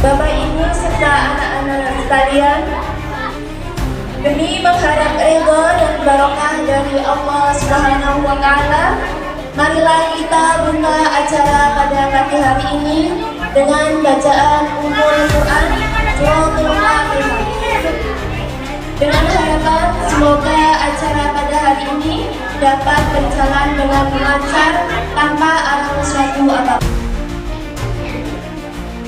Bapak Ibu serta anak-anak sekalian, demi mengharap ridho dan barokah dari Allah Subhanahu wa Ta'ala, marilah kita buka acara pada pagi hari ini dengan bacaan Ummul Quran Suratul Fatihah. Dengan harapan semoga acara pada hari ini dapat berjalan dengan lancar tanpa ada sesuatu apapun.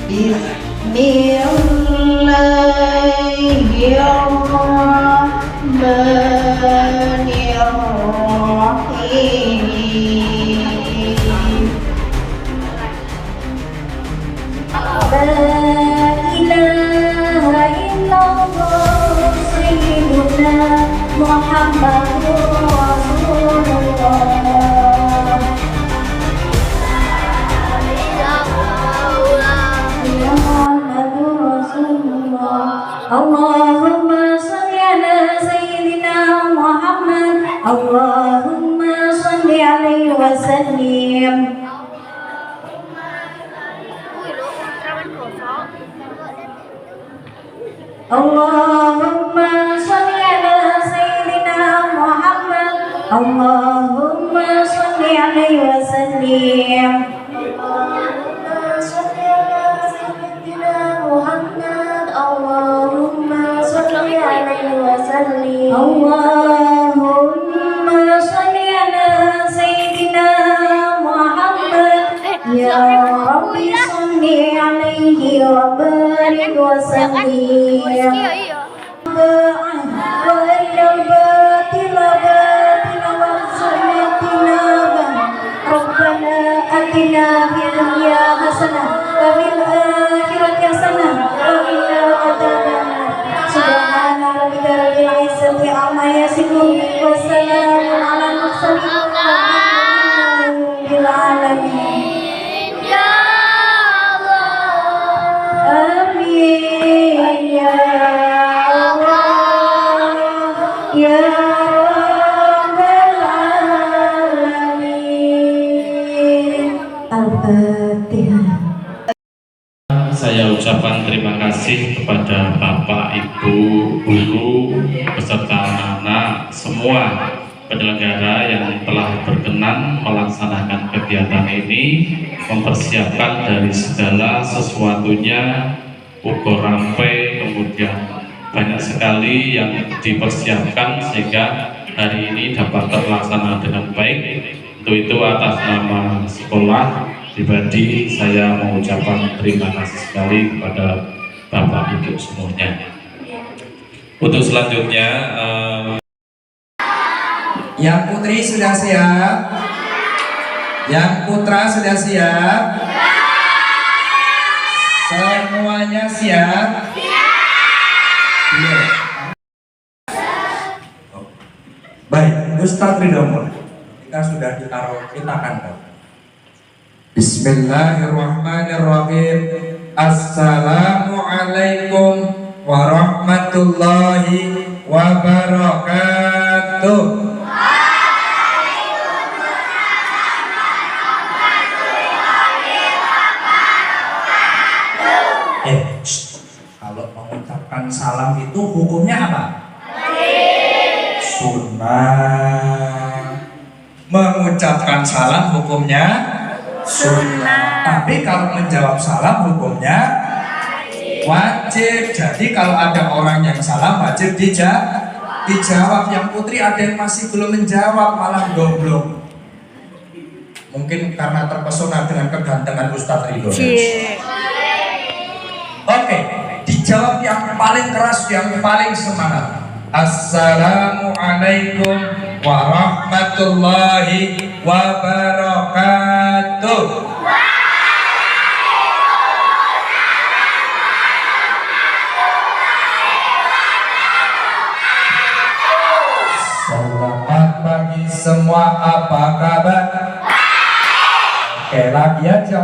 Bismillahirrahmanirrahim. Muhammadur Rasulullah. Muhammadur Rasulullah. Allahumma shalli ala sayyidina Muhammad. Allahumma shalli alaihi wa sallim. Allahumma shalli ala sayyidina Muhammad. Allahumma shalli alaihi wa sallim. Allahumma shalli ala sayyidina Muhammad. Allahumma shalli alaihi wa sallim. Allahumma shalli ala sayyidina Muhammad. Ya Rabbi shalli alaihi wa barik wa sallim. Rabbana atina fid dunya hasanah wa fil akhirati hasanah wa qina adzabannar. Subhana rabbika rabbil izzati amma yasifun wa salamun alal mursalin walhamdulillahi alamin. Ya Allah, amin ya Allah, ya Rabbal alamin. Al-Fatihah. Saya ucapkan terima kasih kepada Bapak, Ibu, Guru, beserta anak-anak semua penyelenggara yang telah berkenan melaksanakan kegiatan ini, mempersiapkan dari segala sesuatunya, ukur rampe, kemudian banyak sekali yang dipersiapkan sehingga hari ini dapat terlaksana dengan baik. Untuk itu atas nama sekolah pribadi saya mengucapkan terima kasih sekali kepada Bapak Ibu semuanya. Untuk selanjutnya yang putri sudah siap? Yang putra sudah siap? Semuanya siap? Iya. Baik, Ustadz Ridho mulai. Kita sudah ditaruh, kita akan tahu. Bismillahirrahmanirrahim. Assalamualaikum warahmatullahi wabarakatuh. Kalau mengucapkan salam itu hukumnya apa? Sunnah. Mengucapkan salam hukumnya sunnah. Tapi kalau menjawab salam hukumnya wajib. Jadi kalau ada orang yang salam wajib dijawab. Yang putri ada yang masih belum menjawab, malah goblok. Mungkin karena terpesona dengan kegantengan Ustadz Ridho. Oke, dijawab yang paling keras, yang paling semangat. Assalamualaikum warahmatullahi wabarakatuh. Selamat pagi semua, apa kabar? Oke, lagi aja.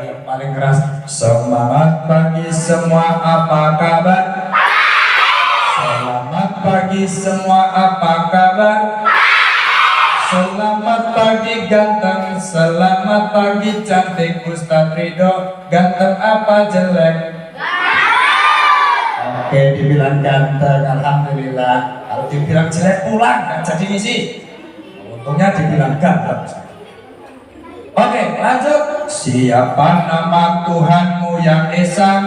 Yang paling keras. Selamat pagi semua, apa kabar? Selamat pagi semua, apa kabar? Selamat pagi ganteng Selamat pagi cantik Ustadz Ridho. Ganteng apa jelek? Oke, dibilang ganteng, alhamdulillah. Kalau dibilang jelek pulang, nggak jadi ngisi. Untungnya dibilang ganteng. Oke, lanjut. Siapa nama Tuhanmu yang Esa?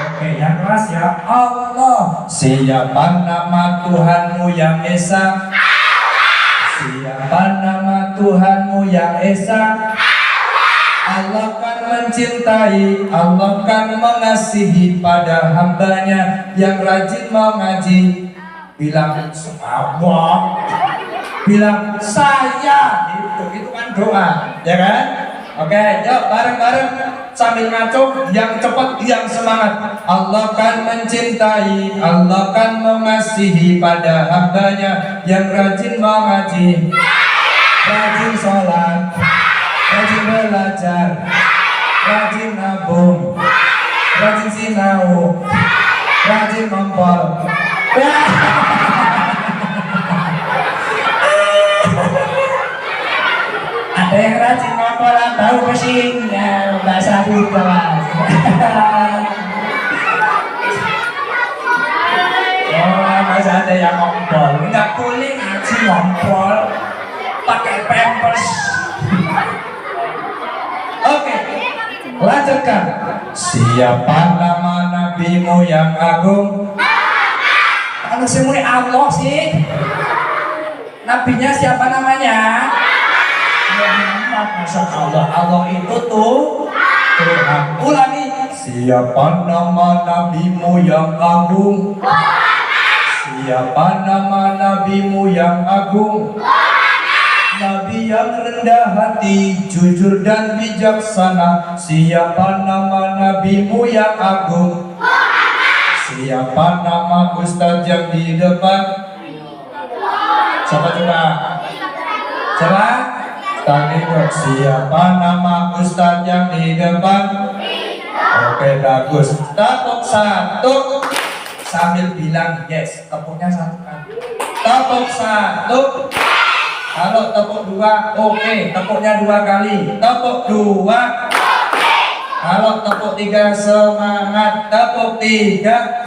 Oke, yang keras ya. Allah. Siapa nama Tuhanmu yang Esa? Siapa nama Tuhanmu yang Esa? Allah kan mencintai, Allah kan mengasihi pada hambanya yang rajin mengaji. Bilang Allah, bilang saya, itu kan doa, ya kan? Oke, yuk bareng-bareng sambil ngaco, yang cepat, yang semangat. Allah kan mencintai, Allah kan mengasihi pada hambanya yang rajin mengaji, rajin sholat, rajin belajar, rajin nabung, rajin sinau, rajin ngompol. Ada yang rajin ngompol, tahu pusing ya, bahasa Arab Mas. Oh, masih ada yang ngompol, nggak boleh ngaji ngompol, pakai pampers. Oke, lanjutkan. Siapa nama nabimu yang agung? Kalau semuanya Allah sih. Nabinya siapa namanya? Muhammad. Masya Allah, Allah itu tuh Tuhan. Ulangi. Siapa nama nabimu yang agung? Siapa nama nabimu yang agung? Nabi yang rendah hati, jujur dan bijaksana. Siapa nama nabimu yang agung? Siapa nama Ustadz yang di depan? Coba coba. Coba. Tadi siapa nama Ustadz yang di depan? Oke, bagus. Tepuk satu sambil bilang yes. Tepuknya satu kan. Tepuk satu. Kalau tepuk dua, oke, tepuknya dua kali. Tepuk dua. Kalau tepuk tiga, semangat. Tepuk tiga.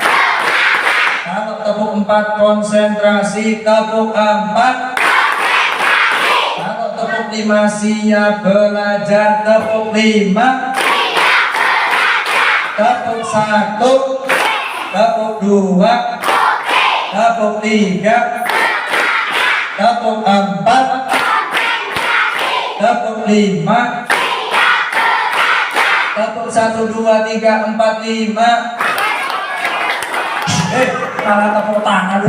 Kalau tepuk empat, konsentrasi. Tepuk empat. Kalau tepuk lima, siap belajar. Tepuk lima. Tepuk satu. Tepuk dua. Tepuk tiga. Tepuk empat, tepuk lima, tepuk satu, dua, tiga, empat, lima. Malah tepuk tangan.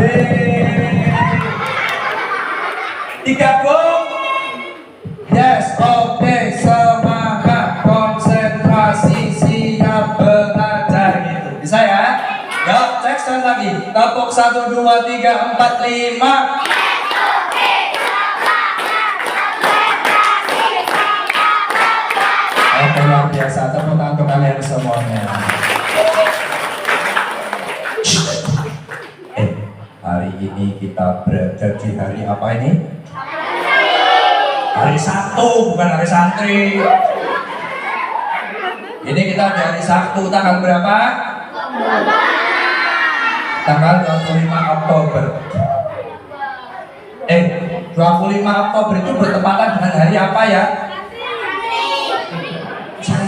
Digabung. Yes, oke, semangat, konsentrasi, siap belajar gitu. Bisa ya? Yuk, cek sekali lagi. Tepuk satu, dua, tiga, empat, lima. Oke, luar biasa. Tepuk tangan untuk kalian semuanya. Hari ini kita berada di hari apa ini? Hari Sabtu, bukan hari santri. Ini kita di hari Sabtu, tanggal berapa? Tanggal 25 Oktober. 25 Oktober itu bertepatan dengan hari apa ya?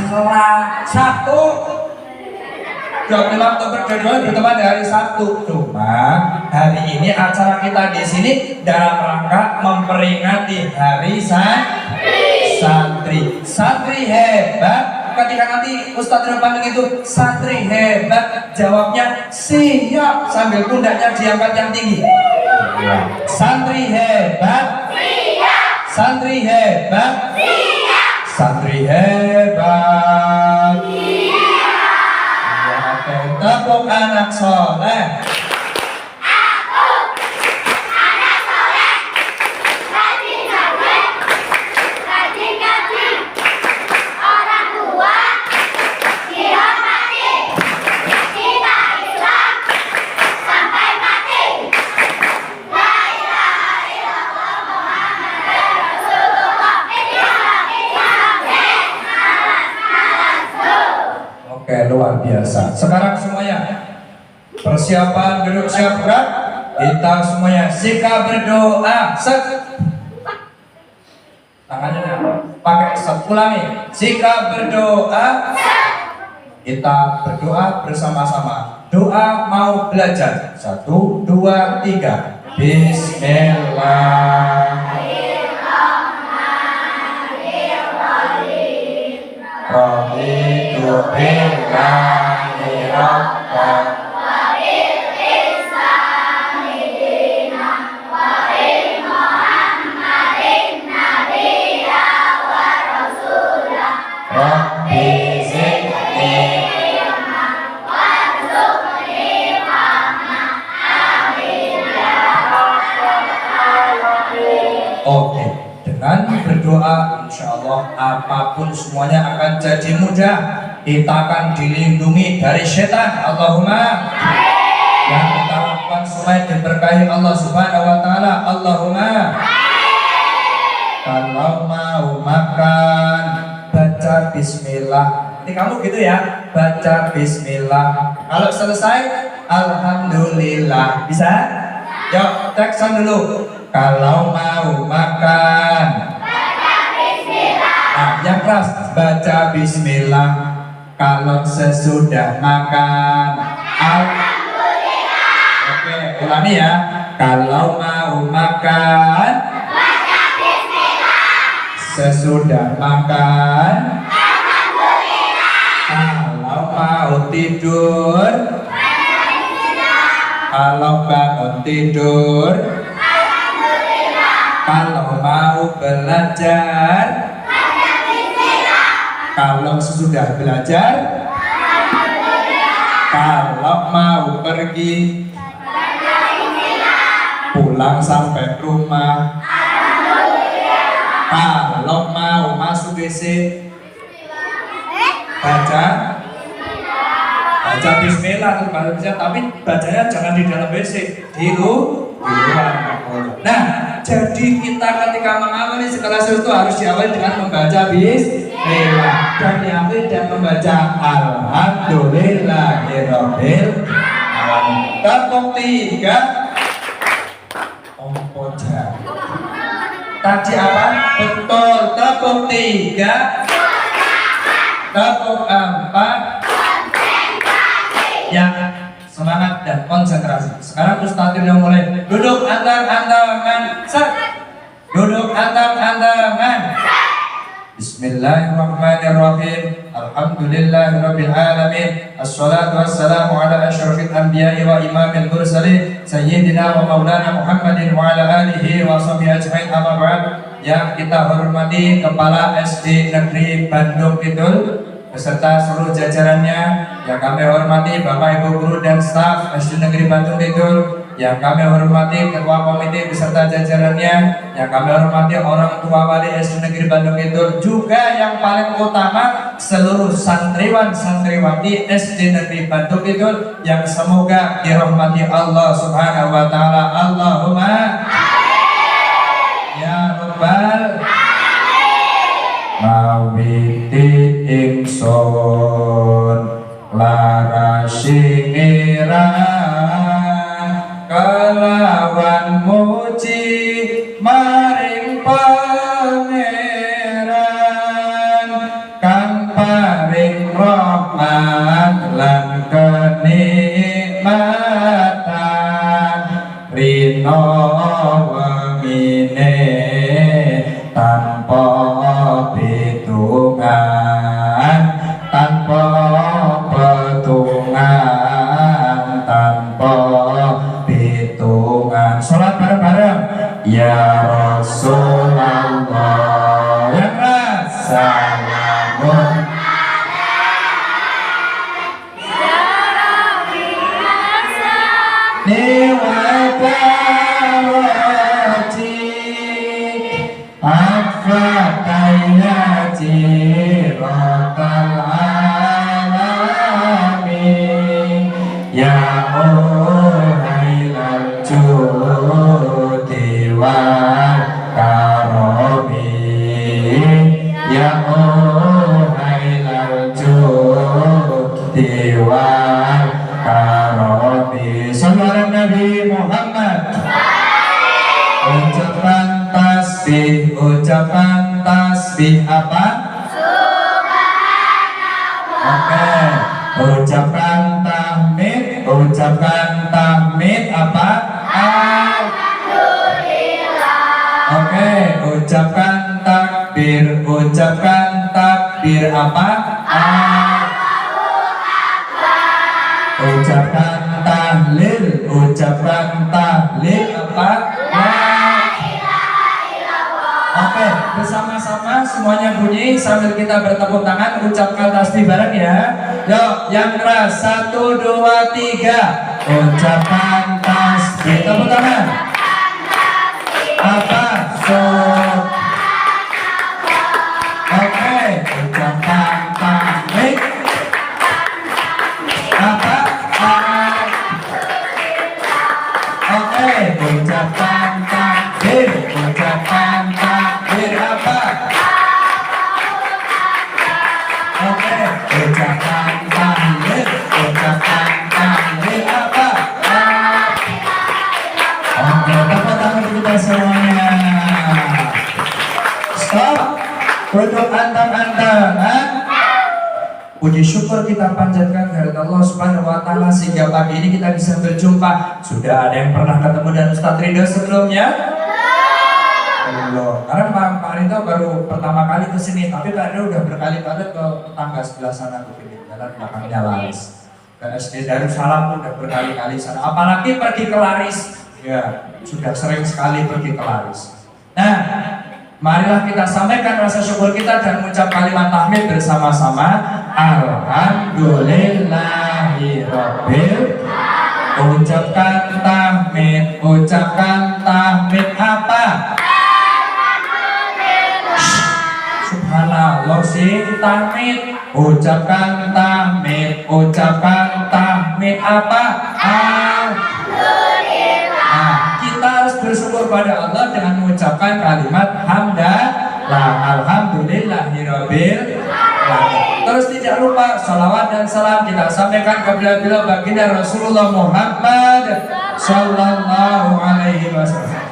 Salah, Sabtu. 25 Oktober kedua bertepatan dari hari Sabtu. Cuma hari ini acara kita di sini dalam rangka memperingati hari santri. Santri hebat. Ketika nanti Ustadz Ridho itu santri hebat, jawabnya siap sambil pundaknya diangkat yang tinggi. Santri hebat. Santri hebat. Santri hebat. Tepuk anak soleh. Oke, luar biasa. Sekarang semuanya persiapan duduk siap gerak. Kita semuanya sikap berdoa. Set. Tangannya pakai set. Ulangi. Sikap berdoa. Kita berdoa bersama-sama. Doa mau belajar. 1, 2, 3. Bismillahirrahmanirrahim. Raditu billahi rabban wa bil islami dinan wa bi Muhammadin nabiyya wa rasula. Rabbi zidni ilman warzuqni fahma. Amin ya rabbal alamin. Oke, dengan berdoa insya Allah apapun semuanya akan jadi mudah. Kita akan dilindungi dari setan. Allahumma. Yang kita lakukan supaya diberkahi Allah Subhanahu wa taala. Allahumma. Kalau mau makan baca bismillah. Ini kamu gitu ya, baca bismillah. Kalau selesai alhamdulillah. Bisa? Yuk, teksan dulu. Kalau mau makan baca bismillah. Nah, yang keras baca bismillah. Kalau sesudah makan alhamdulillah. Oke, ulangi ya. Kalau mau makan baca bismillah. Sesudah makan alhamdulillah. Kalau mau tidur baca bismillah. Kalau bangun tidur alhamdulillah. Kalau mau belajar baca bismillah. Kalau sesudah belajar alhamdulillah. Kalau mau pergi baca bismillah. Pulang sampai rumah alhamdulillah. Kalau mau masuk WC baca bismillah terus baru bisa, tapi bacanya jangan di dalam WC, di luar. Nah, jadi kita ketika mengamali segala sesuatu harus diawali dengan membaca bismillah dan diawali dan membaca alhamdulillahirabbil alamin. Tepuk 3. Ompoja. Tadi apa? Betul. Tepuk 3. Tepuk 4. Yang semangat dan konsentrasi. Sekarang Ustadz udah mulai duduk antang-antangan. Duduk antang-antangan. Bismillahirrahmanirrahim. Alhamdulillahirabbil alamin. Assalatu wassalamu ala asyrafil anbiya'i wa imamil mursalin sayyidina wa maulana Muhammadin wa ala alihi wa sahbihi ajmain. Amma ba'd. Yang kita hormati Kepala SD Negeri Bandung Kidul beserta seluruh jajarannya, yang kami hormati Bapak Ibu guru dan staf SD Negeri Bandung Kidul, yang kami hormati Ketua Komite beserta jajarannya, yang kami hormati orang tua wali SD Negeri Bandung Kidul, juga yang paling utama seluruh santriwan santriwati SD Negeri Bandung Kidul yang semoga dirahmati Allah Subhanahu wa taala. Allahumma ya rabbal mawiti ingsun larasi ngiran kelawan muji maring pangeran kang paring rahmat lan kenikmatan rino wengine tanpa hitungan, tanpa petungan, tanpa hitungan. Salat bareng-bareng. Ya Rasulullah, ya Rasulullah. judi wal karami. Sallallahu ala Nabi Muhammad. Ucapan tasbih apa? Oke. Ucapan tahmid apa? Oke, ucapkan takbir apa? Ucapkan tahlil apa? Oke, bersama-sama semuanya bunyi sambil kita bertepuk tangan, ucapkan tasbih bareng ya. Yuk, yang keras 1, 2, 3. Ucapkan tasbih. Tepuk tangan. Apa? Oke, ucapkan tahmid apa? Oke, ucapkan takbir apa? Oke, ucapkan tahlil apa? Oke, tepuk tangan kita semuanya. Stop. Duduk antang-antangan. Puji syukur kita panjatkan kepada Allah Subhanahu wa Ta'ala sehingga pagi ini kita bisa berjumpa. Sudah ada yang pernah ketemu dengan Ustadz Ridho sebelumnya? Belum. Karena Pak Ridho baru pertama kali ke sini, tapi Pak Ridho udah berkali-kali ke tetangga sebelah sana ke sini, jalan belakangnya Laris. Ke SD Darussalam pun udah berkali-kali sana. Apalagi pergi ke Laris, ya sudah sering sekali pergi ke Laris. Nah, marilah kita sampaikan rasa syukur kita dan mengucap kalimat tahmid bersama-sama. Alhamdulillahirabbil. Ucapkan tahmid apa? Subhanallah sih tahmid. Ucapkan tahmid apa? Nah, kita harus bersyukur pada Allah dengan mengucapkan kalimat alhamdulillahirabbil alamin. Terus tidak lupa salawat dan salam kita sampaikan kepada baginda Rasulullah Muhammad sallallahu alaihi wasallam.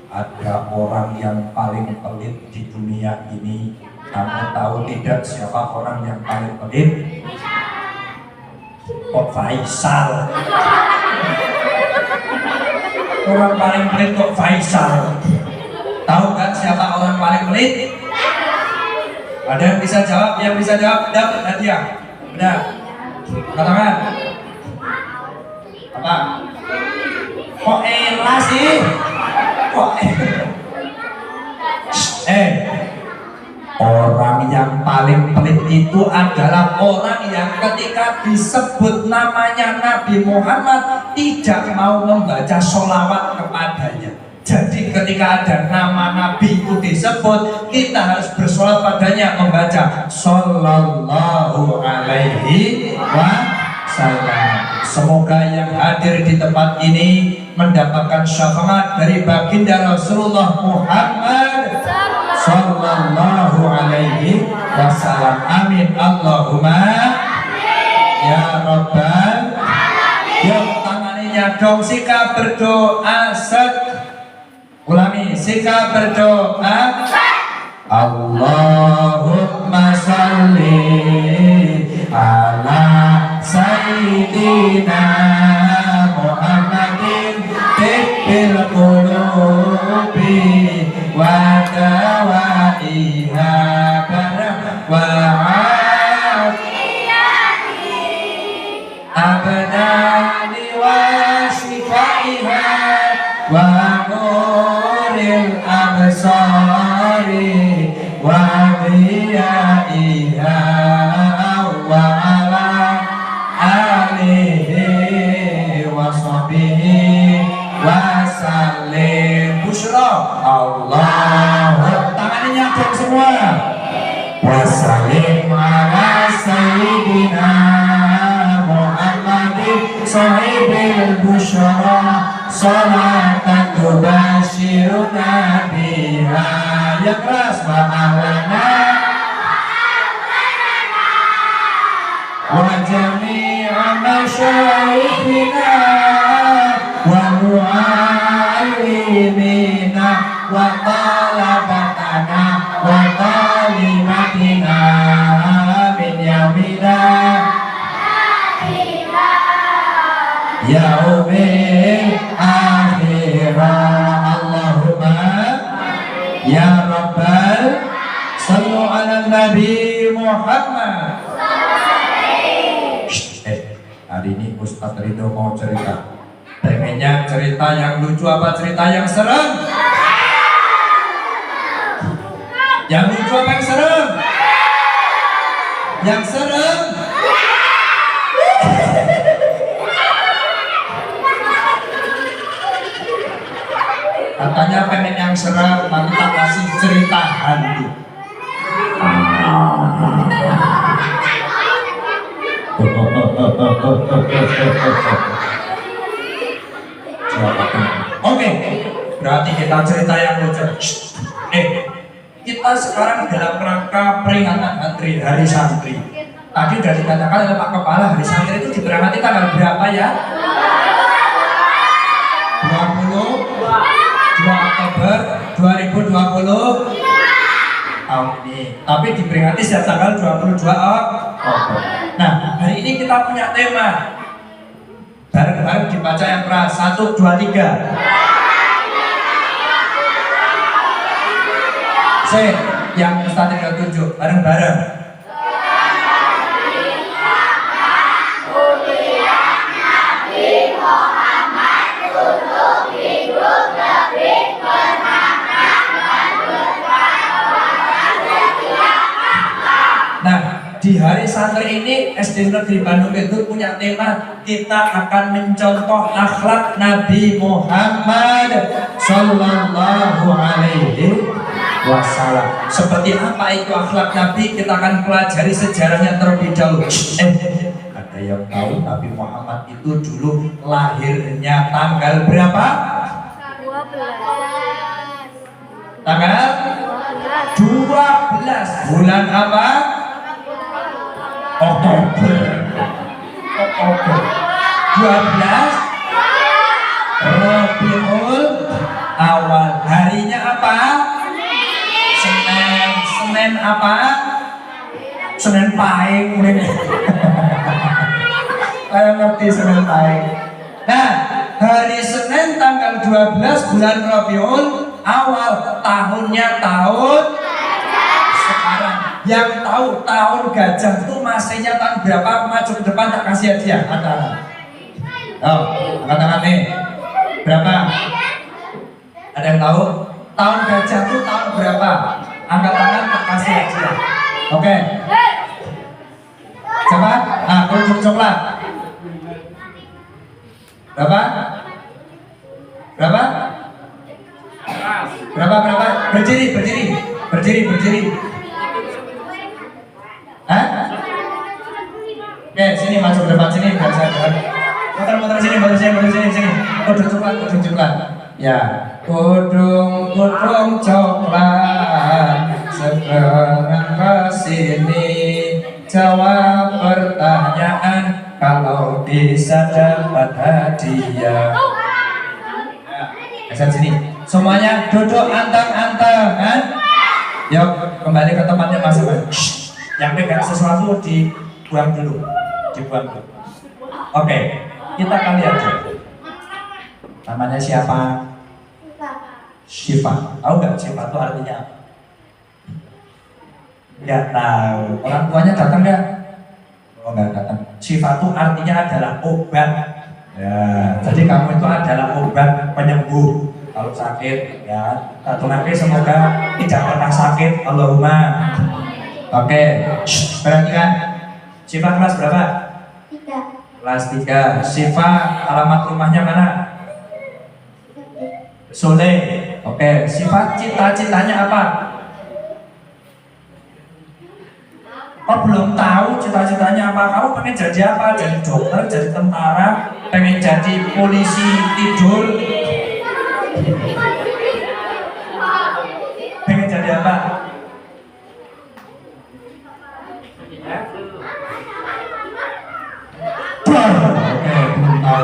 Ada orang yang paling pelit di dunia ini. Kamu tahu tidak siapa orang yang paling pelit? Kok Faisal? Orang paling pelit kok Faisal? Tahu kan siapa orang paling pelit? Ada yang bisa jawab? Yang bisa jawab dapat hadiah. Benar? Katakan. Apa? Kok elah sih? Kok orang yang paling pelit itu adalah orang yang ketika disebut namanya Nabi Muhammad tidak mau membaca sholawat kepadanya. Jadi ketika ada nama Nabi itu disebut, kita harus bersolawat padanya, membaca Sallallahu alaihi wasallam. Semoga yang hadir di tempat ini mendapatkan syafaat dari baginda Rasulullah Muhammad Sallallahu alaihi wasallam. Amin. Allahumma ya Rabbal. Yuk tangannya dong, sikap berdoa Ulami, sikap berdoa. Allahumma sholli ala sayyidina Muhammadin tibbil qulubi wa dawaiha wa abdani wa shifaiha wa nuril absari wa diyaiha wa ala alihi wa sahbihi wa sallim. Bushra Allah. Tangannya nyambung semua. Wa sallim ala sayyidina Muhammadin sahibil bushra salatan tubashiruna biha. Ya keras. Wa alana وجميع مشايخنا ومعلمينا وطلبتنا وطالباتنا من يومنا يوم الآخرة اللهم يا رب صلوا على النبي Muhammad. Hari ini Ustadz Ridho mau cerita. Pengennya cerita yang lucu apa cerita yang serem? Yang lucu apa yang serem? Yang serem. Katanya pengen yang serem, nanti tak kasih cerita hantu. Oke, berarti kita cerita yang lucu. Kita sekarang dalam rangka peringatan Hari Santri. Tadi sudah dikatakan oleh Pak Kepala, Hari Santri itu diperingati tanggal berapa ya? 2 Oktober 2020 tahun ini. Tapi diperingati setiap tanggal 22 Oktober. Nah, hari ini kita punya tema. Bareng-bareng dibaca yang keras. 1, 2, 3. Yang Ustadz Ridho tunjuk. Bareng-bareng. Nah, di Hari Santri ini SD Negeri Bandung itu punya tema, kita akan mencontoh akhlak Nabi Muhammad Sallallahu Alaihi Wasallam. Seperti apa itu akhlak Nabi? Kita akan pelajari sejarahnya terlebih dahulu. Ada yang tahu Nabi Muhammad itu dulu lahirnya tanggal berapa? 12. Tanggal 12 bulan apa? Oktober 12 Rabiul Awal. Harinya apa? Senin apa? Senin Pahing. Saya ngerti Senin Pahing. Nah, hari Senin tanggal 12 bulan Rabiul Awal, tahunnya tahun sekarang. Yang tahu tahun gajah itu masihnya tahun berapa, maju ke depan tak kasih hadiah. Ada. Oh, angkat tangan nih. Berapa? Ada yang tahu? Tahun gajah itu tahun berapa? Angkat tangan tak kasih hadiah. Oke. Coba. Nah, kerupuk coklat. Berapa? Berapa? Berapa? Berdiri. Hah? Oke, sini masuk depan sini biar saya lihat. Muter sini, sini. Kudung coklat. Ya, kudung coklat sekarang kesini jawab pertanyaan kalau bisa dapat hadiah. Geser sini. Semuanya duduk anteng-anteng kan? Yuk, kembali ke tempatnya masing-masing. Yang pegang sesuatu dibuang dulu. Oke, kita akan lihat. Namanya siapa? Syifa. Tahu nggak Syifa itu artinya apa? Nggak tahu. Orang tuanya datang nggak? Oh, nggak datang. Syifa itu artinya adalah obat. Ya, jadi kamu itu adalah obat penyembuh. Kalau sakit, ya, kita semoga tidak pernah sakit. Allahumma. Oke, perhatikan. Syifa kelas berapa? 3. Kelas 3. Syifa alamat rumahnya mana? Soleh. Oke, Syifa cita-citanya apa? Oh, belum tahu cita-citanya apa. Kamu pengen jadi apa? Jadi dokter, jadi tentara, pengen jadi polisi tidur. Pengen jadi apa?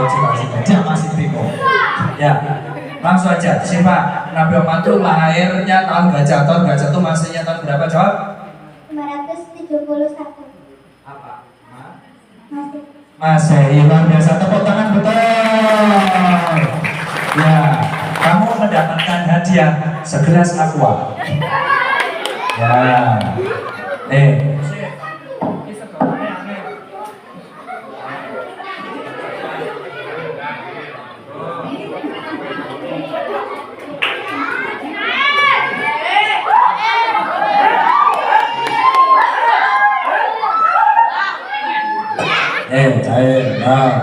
cita-cita dia masih bingung. Ya, langsung aja. Siapa? Nabi Muhammad itu lahirnya tahun gajah. Tahun gajah itu masihnya tahun berapa? Jawab. 571. Apa? Masih. Masih luar biasa. Tepuk tangan betul. Ya, kamu mendapatkan hadiah segelas aqua. Ya,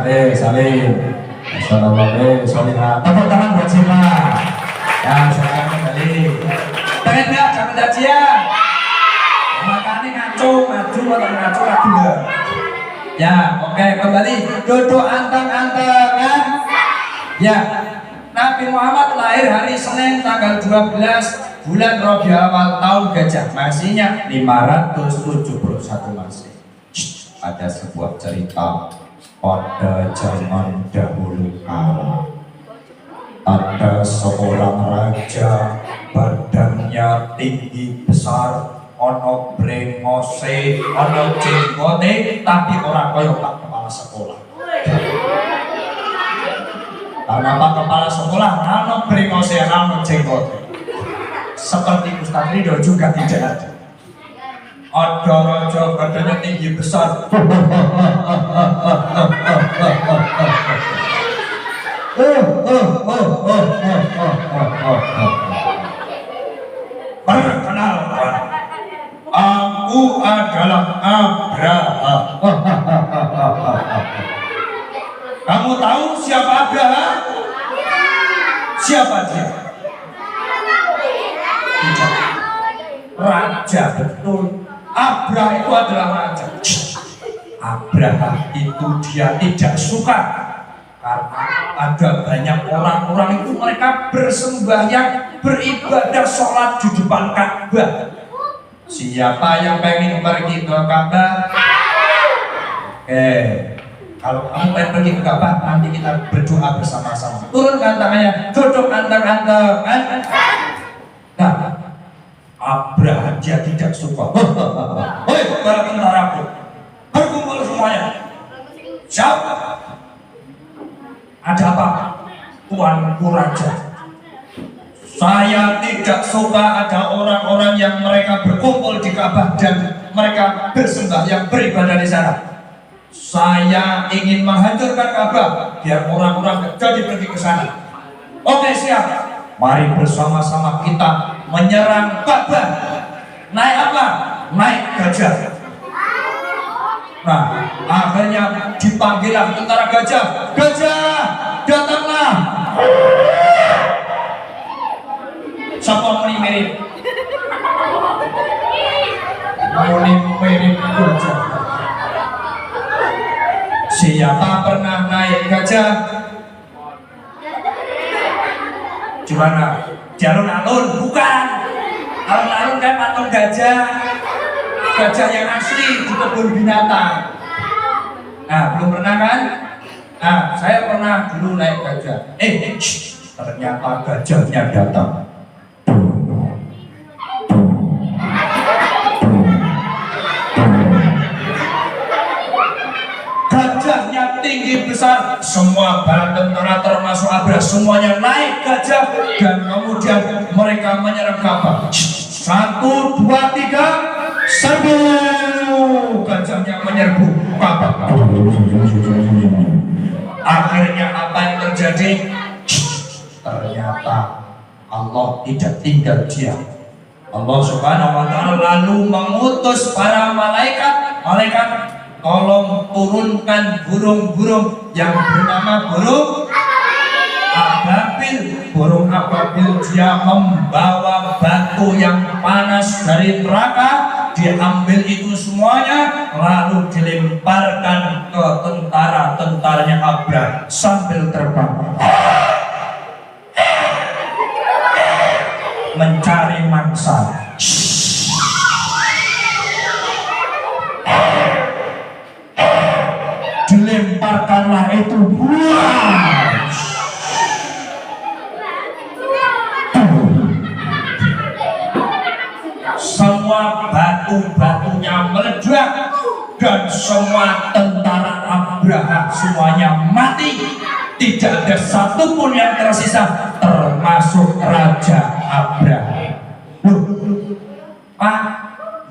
cair, salim. Assalamualaikum, solihah. Tepuk tangan buat Sima. Ya, silakan kembali. Pengen nggak dapat hadiah? Makanya ngaco, maju atau ngaco lagi nggak? Ya, oke, kembali. Duduk anteng-antengan. Ya, Nabi Muhammad lahir hari Senin tanggal 12 bulan Rabiul Awal tahun gajah. Masihnya 571 Masih. Ada sebuah cerita pada zaman dahulu kala. Ada seorang raja, badannya tinggi besar, ono brengose, ono jenggote, tapi orang koyo pak kepala sekolah. Karena pak kepala sekolah, ono brengose, ono jenggote. Seperti Ustaz Ridho juga tidak ada. Ada raja badannya tinggi besar. Perkenalkan, aku adalah Abraha. Kamu tahu siapa Abraha? Siapa dia? Tidak. Raja, betul. Abraha itu adalah raja. Abraha itu dia tidak suka karena ada banyak orang-orang itu mereka bersembahyang, beribadah, sholat di depan Ka'bah. Siapa yang pengen pergi ke Ka'bah? Kalau kamu pengen pergi ke Ka'bah, nanti kita berdoa bersama-sama. Turunkan tangannya, duduk anteng-anteng. Nah, Abraha dia tidak suka. Hei, para tentaraku, berkumpul semuanya. Siapa? Ada apa? Tuanku raja. Saya tidak suka ada orang-orang yang mereka berkumpul di Ka'bah dan mereka bersembahyang beribadah di sana. Saya ingin menghancurkan Ka'bah biar orang-orang jadi pergi ke sana. Oke, siap. Mari bersama-sama kita menyerang Ka'bah. Naik apa? Naik gajah. Nah, akhirnya dipanggillah tentara gajah. Gajah, datanglah. Siapa muni mirip? Muni mirip gajah. Siapa pernah naik gajah? Gimana? Di alun-alun? Bukan. Alun-alun kan patung gajah. Gajah yang asli di kebun binatang. Nah, belum pernah kan? Nah, saya pernah dulu naik gajah. Ternyata gajahnya datang. Gajahnya tinggi besar, semua bala tentara termasuk Abraha semuanya naik gajah dan kemudian mereka menyerang Ka'bah. 1, 2, 3. Serbu, gajahnya menyerbu Ka'bah. Akhirnya apa yang terjadi? Ternyata Allah tidak tinggal diam. Allah Subhanahu wa Ta'ala lalu mengutus para malaikat. Tolong turunkan burung-burung yang bernama burung ababil. Burung ababil dia membawa batu yang panas dari neraka. Diambil itu semuanya lalu dilemparkan ke tentara-tentaranya Abraha sambil terbang mencari mangsa. dilemparkanlah itu buah. Semua batu-batunya meledak dan semua tentara Abraham semuanya mati. Tidak ada satupun yang tersisa, termasuk Raja Abraham. Pak,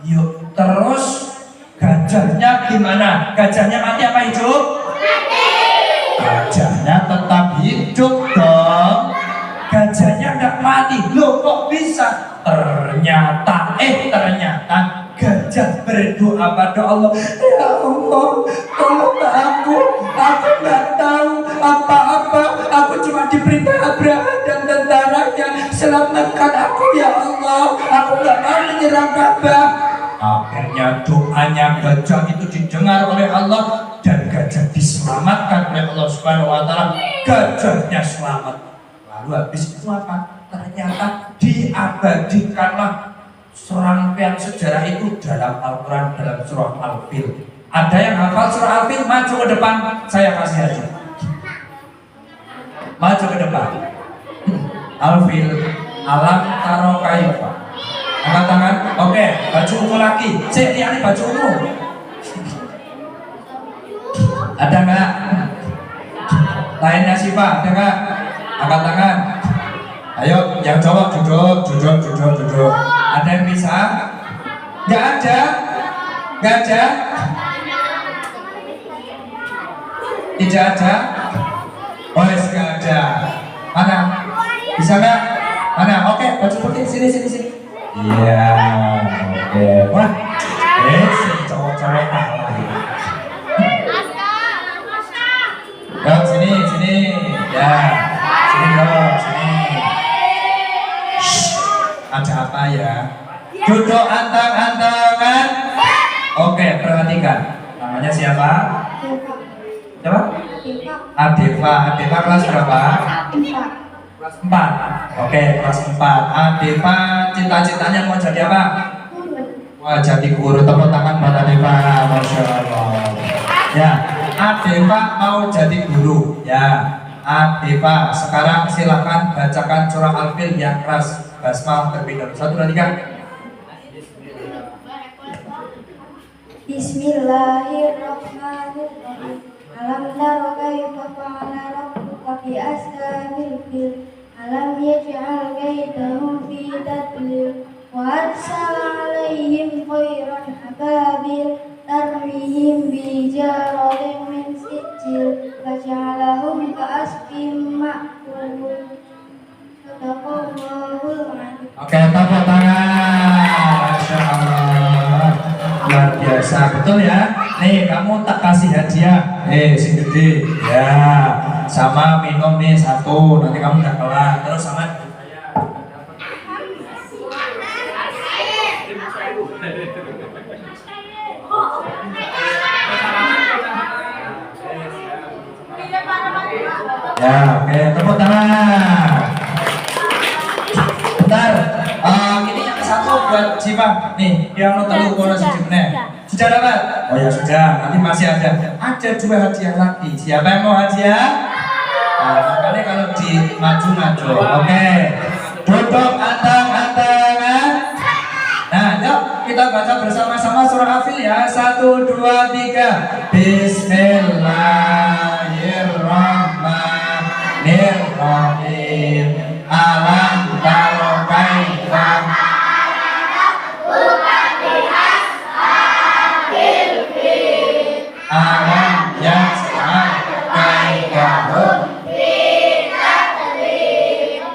yuk terus gajahnya gimana? Gajahnya mati apa hidup? Gajahnya tetap hidup dong. Gajahnya nggak mati. Loh kok bisa? Ternyata gajah berdoa pada Allah. Ya Allah, tolong aku nggak tahu apa-apa. Aku cuma diperintah Abraham dan tentaranya, selamatkan aku ya Allah. Aku nggak mau menyerang Ka'bah. Akhirnya doanya gajah itu didengar oleh Allah dan gajah diselamatkan oleh Allah Subhanahu wa taala. Gajahnya selamat. Lalu habis itu apa? Ternyata diabadikanlah serangkaian sejarah itu dalam Al-Quran, dalam surah Al-Fil. Ada yang hafal surah Al-Fil? Maju ke depan, saya kasih aja. Maju ke depan. Al-Fil, alam taro kaifa. Angkat tangan. Oke, baju ungu lagi. Cek, ini baju ungu. Ada nggak? Lainnya sih Pak, ada nggak? Angkat tangan. Ayo, yang jawab duduk. Ada yang bisa? Nggak ada? Tidak ada? Oh, nggak ada. Mana? Bisa nggak? Mana? Oke, baju putih sini. Iya, oke. Wah, si cowok-cowok kalah. Yuk, sini. Ya, sini dong, sini. Ada apa ya? Duduk antang-antangan. Oke, perhatikan. Namanya siapa? Siapa? Adeva kelas berapa? Kelas 4. Oke, kelas 4. Adeva cita-citanya mau jadi apa? Wah, jadi guru. Tepuk tangan buat Adeva. Masya Allah. Ya, Adeva mau jadi guru. Ya, Adeva sekarang silahkan bacakan surah Al-Fil yang keras. Basmalah terlebih dahulu. 1, 2, 3. Bismillahirrahmanirrahim. Alam tara kaifa fa'ala rabbuka bi ashabil fil. Alam yaj'al kaydahum fi tadlil. Wa arsala 'alaihim tayran ababil tarmihim bi jaratin min sijil faj'alahum ka'asfin ma'kul. Oke, tepuk tangan. Masya Allah, luar biasa, betul ya. Nih, kamu tak kasih hadiah. Si gede, ya. Sama minum nih 1. Nanti kamu udah kelar. Terus sama ya, oke, tepuk tangan. Bentar, ini yang 1 buat Jiva. Nih, piano telu kono siji meneh. Sudah dapat? Oh ya sudah, nanti masih ada 2 hadiah lagi. Siapa yang mau hadiah? Nah, makanya kalau di maju. Oke, duduk antang-antangan. Nah, yuk kita baca bersama-sama surah Al-Fil ya. 1, 2, 3. Bismillahirrahmanirrahim. Alam taro kaifa alam yas'al kaidahum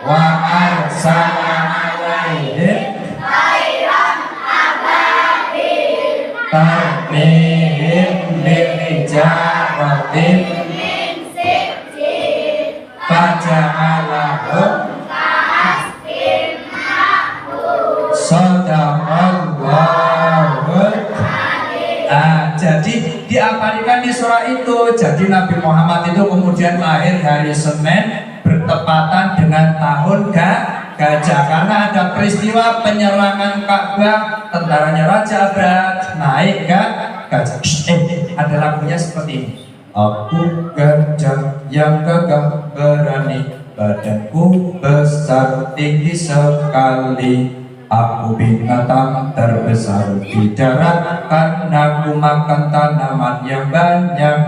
wa arsala 'alaihim tarmihim birijaratin faja'alahum sadaqallahul. Jadi diabadikan di surah itu. Jadi Nabi Muhammad itu kemudian lahir hari Senin bertepatan dengan tahun gajah, karena ada peristiwa penyerangan Ka'bah. Tentaranya Raja Abraham naik gajah. Ada lagunya seperti ini. Aku gajah yang gagah berani, badanku besar tinggi sekali. Aku binatang terbesar di darat karena ku makan tanaman yang banyak.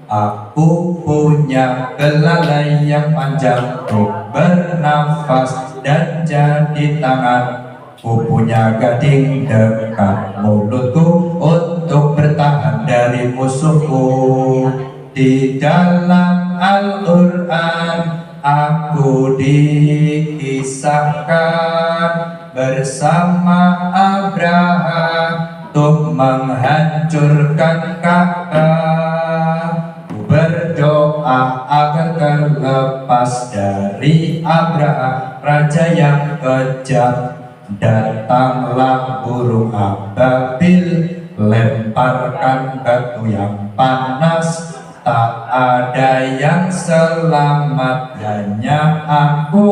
Aku punya belalai yang panjang untuk bernafas dan jadi tangan. Ku punya gading dekat mulutku untuk bertahan dari musuhku. Di dalam Al-Quran aku dikisahkan bersama Abraham untuk menghancurkan Ka'bah. Ku berdoa agar terlepas dari Abraham, raja yang kejam. Datanglah burung ababil, lemparkan batu yang panas. Tak ada yang selamat, hanya aku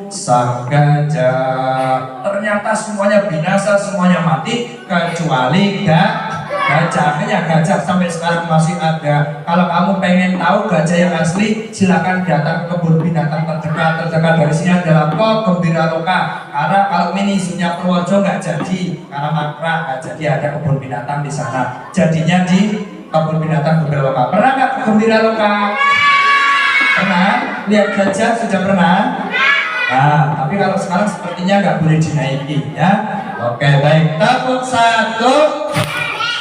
sang gajah. Ternyata semuanya binasa, semuanya mati kecuali gajah. Akhirnya gajah sampai sekarang masih ada. Kalau kamu pengen tahu gajah yang asli, silakan datang ke kebun binatang terdekat. Terdekat dari sini adalah Kok Gembira Loka. Karena kalau mini zoonya Purworejo nggak jadi, karena mangkrak nggak jadi, ada kebun binatang di sana. Jadinya di kebun binatang Gembira Loka. Pernah nggak ke Gembira Loka? Pernah? Lihat gajah sudah pernah? Nah, tapi kalau sekarang sepertinya nggak boleh dinaiki ya. Oke, baik. Tepuk 1,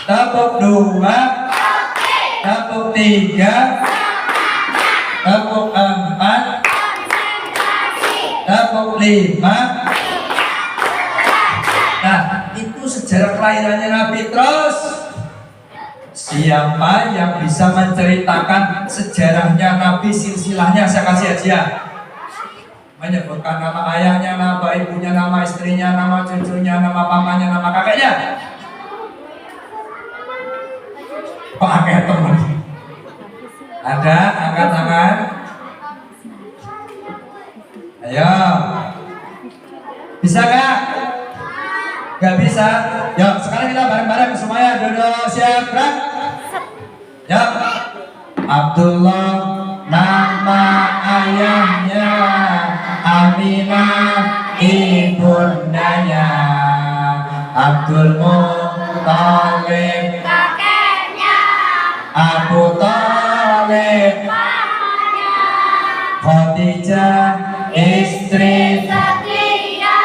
tepuk 2, tepuk 3, tepuk 4, tepuk 5. Nah, itu sejarah kelahirannya Nabi. Terus siapa yang bisa menceritakan sejarahnya Nabi, silsilahnya? Saya kasih hadiah. Menyebutkan nama ayahnya, nama ibunya, nama istrinya, nama cucunya, nama pamannya, nama kakeknya. Pakai teman. Ada? Angkat tangan. Ayo. Bisa gak? Gak bisa? Yuk, sekarang kita bareng-bareng semuanya. Duduk, siap, gerak. Yuk. Abdullah nama ayahnya, Aminah ibundanya, Abdul Muthalib kakeknya, Abu Thalib pamannya, Khadijah istri setia,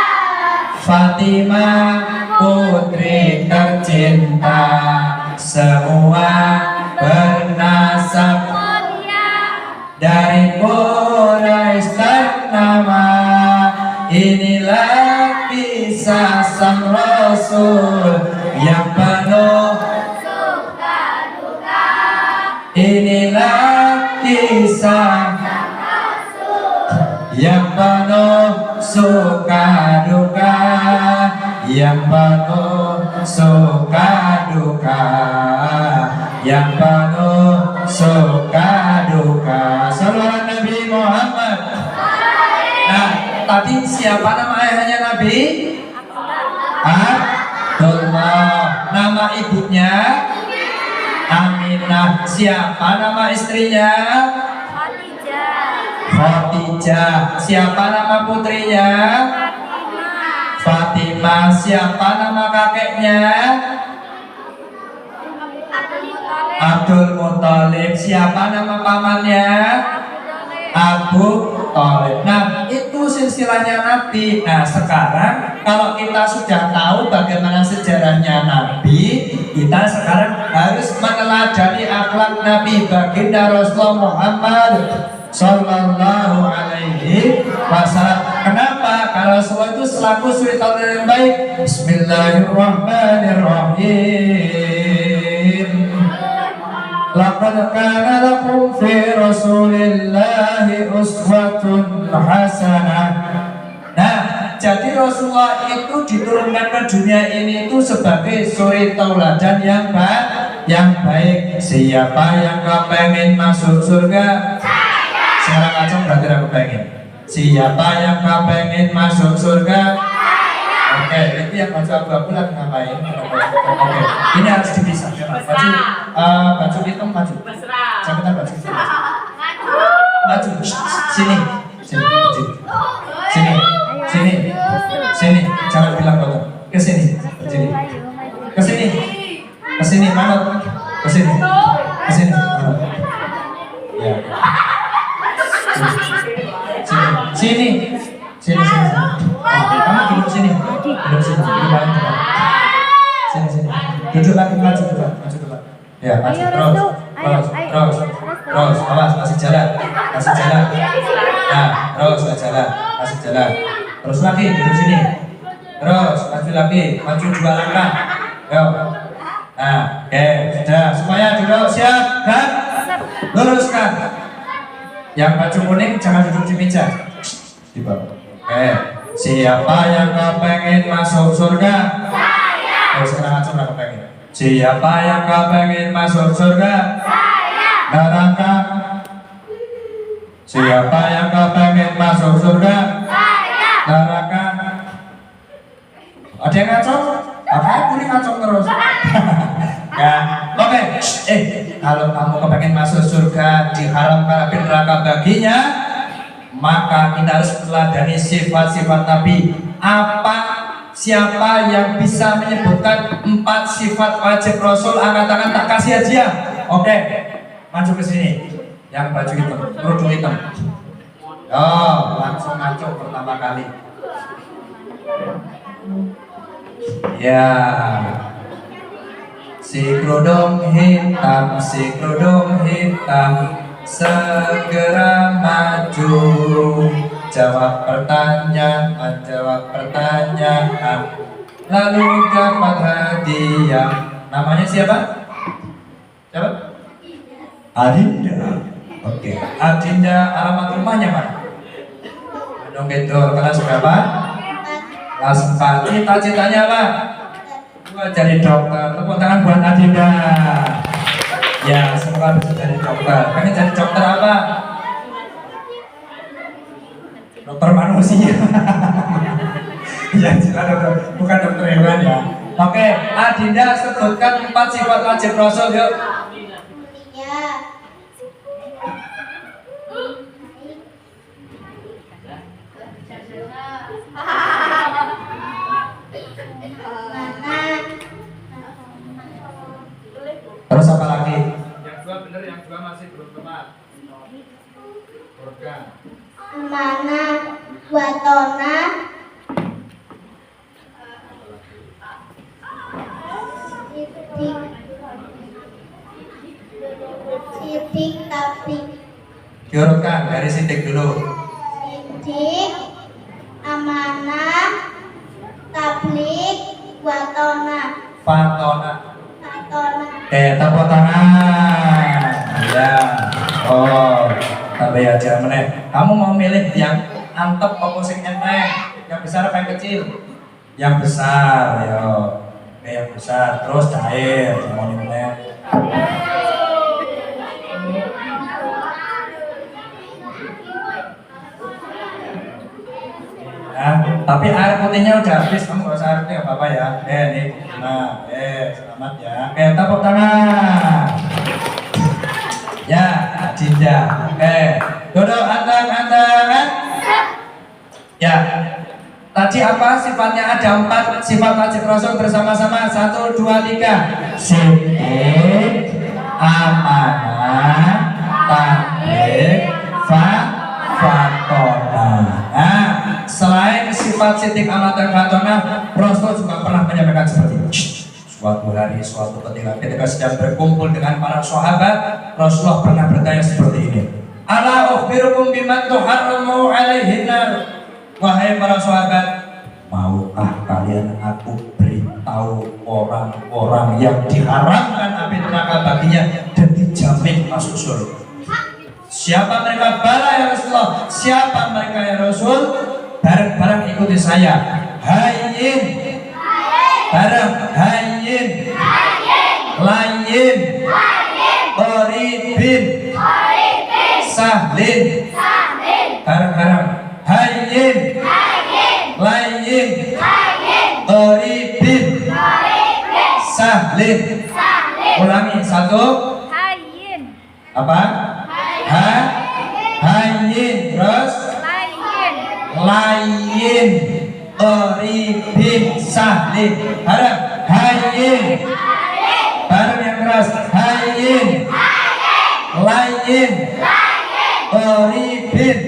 Fatimah putri tercinta, semua bernasab dari Quraisy ternama. Inilah kisah sang Rasul yang penuh suka duka. Inilah kisah sang Rasul yang penuh suka duka, yang penuh suka duka, yang penuh suka duka. Sallallahu Nabi Muhammad. Nah, tadi siapa nama ayahnya Nabi? Abdullah. Nama ibunya? Aminah. Siapa nama istrinya? Khadijah. Siapa nama putrinya? Fatimah. Siapa nama kakeknya? Abdul Muthalib. Siapa nama pamannya? Abu Thalib. Nah, itu silsilahnya Nabi. Nah, sekarang kalau kita sudah tahu bagaimana sejarahnya Nabi, kita sekarang harus meneladani akhlak Nabi baginda Rasulullah Muhammad Sallallahu Alaihi Wasallam. Kenapa? Karena Rasulullah itu selaku suri tauladan yang baik. Bismillahirrahmanirrahim. Laqad kana lakum fi Rasulillahi uswatun hasanah. Nah, jadi Rasulullah itu diturunkan ke dunia ini itu sebagai suri tauladan yang baik. Siapa yang kepengen masuk surga? Sekarang aja berarti aku pengen. Siapa yang kepengen masuk surga? Oke, itu yang baju abu-abu lagi ngapain? Oke, ini harus dipisah. Baju hitam maju. Ya, maju terus. Terus, awas, kasih jalan. Nah, terus jalan, kasih jalan. Terus lagi, duduk sini. Terus, maju lagi, maju 2 langkah. Yuk. Nah, oke, sudah. Semuanya duduk, siap, dan luruskan. Yang baju kuning jangan duduk di meja. Di bawah. Oke. Siapa yang kepengen masuk surga? Saya. Sekarang langsung kepengen. Siapa yang kepengen masuk surga? Saya. Neraka. Siapa yang kepengen masuk surga? Saya. Neraka. Ada yang ngacung? Apa kuning ngacung terus? Ya, oke. Kalau kamu kepengen masuk surga, diharamkan api neraka baginya, maka kita harus meneladani sifat-sifat Nabi. Siapa yang bisa menyebutkan 4 sifat wajib Rasul, angkat tangan, tak kasih hadiah. Oke, maju ke sini. Yang baju hitam, kerudung hitam. Langsung ngaco pertama kali. Ya. Si kerudung hitam, segera maju, jawab pertanyaan, lalu dapat hadiah. Namanya siapa? Adinda. Oke, Adinda, alamat rumahnya mana? Gunung Kidul, kelas berapa? Kelas 4. Cita-citanya apa? Jadi dokter. Tepuk tangan buat Adinda. Ya, semoga bisa jadi dokter. Pengen jadi dokter apa? Dokter manusia. Ya, silakan, bukan dokter hewan ya. Oke, Adinda sebutkan 4 sifat wajib Rasul yuk. Terus apa lagi? Yang 2 benar, yang 2 masih belum tepat. Amanah, watona, sidik, tablik. Diurutkan dari sidik dulu. Sidik, amanah, tablik, watona. Fatona. Tepuk tangan. Ya. Tambah aja meneh. Kamu mau milih yang antep apa sing enteng? Yang besar apa yang kecil? Yang besar, yo. Oke, yang besar. Terus cair, mau meneh. Ya, tapi air putihnya udah habis, kamu gak usah air putih apa-apa ya. Nih, nah, selamat ya. Oke, tepuk tangan. Ya, Adinda. Oke, duduk, anteng. Ya, tadi apa sifatnya? Ada 4 sifat wajib Rasul bersama-sama. 1, 2, 3. Sidik, amanah, tablik, fatona. Nah, selain sifat sidik, amanah, dan fatona, Rasul juga pernah menyampaikan seperti ini. Suatu hari, suatu ketika sedang berkumpul dengan para sahabat, Rasulullah pernah bertanya seperti ini. Ala ukhbirukum biman tuharramu alaihin nar. Wahai para sahabat, maukah kalian aku beritahu orang-orang yang diharamkan api neraka baginya dan dijamin masuk surga? Siapa mereka? Bala ya Rasulullah. Siapa mereka ya Rasul? Bareng-bareng ikuti saya. Hayyin, bareng, hayyin, layyin, qaribin, sahlin, bareng-bareng, hayyin, layyin, qaribin, sahlin. Ulangi, 1. Apa? Hayyin, terus layyin, qaribin, sahlin. Bareng, hayyin, bareng yang keras, hayyin, layyin, qaribin,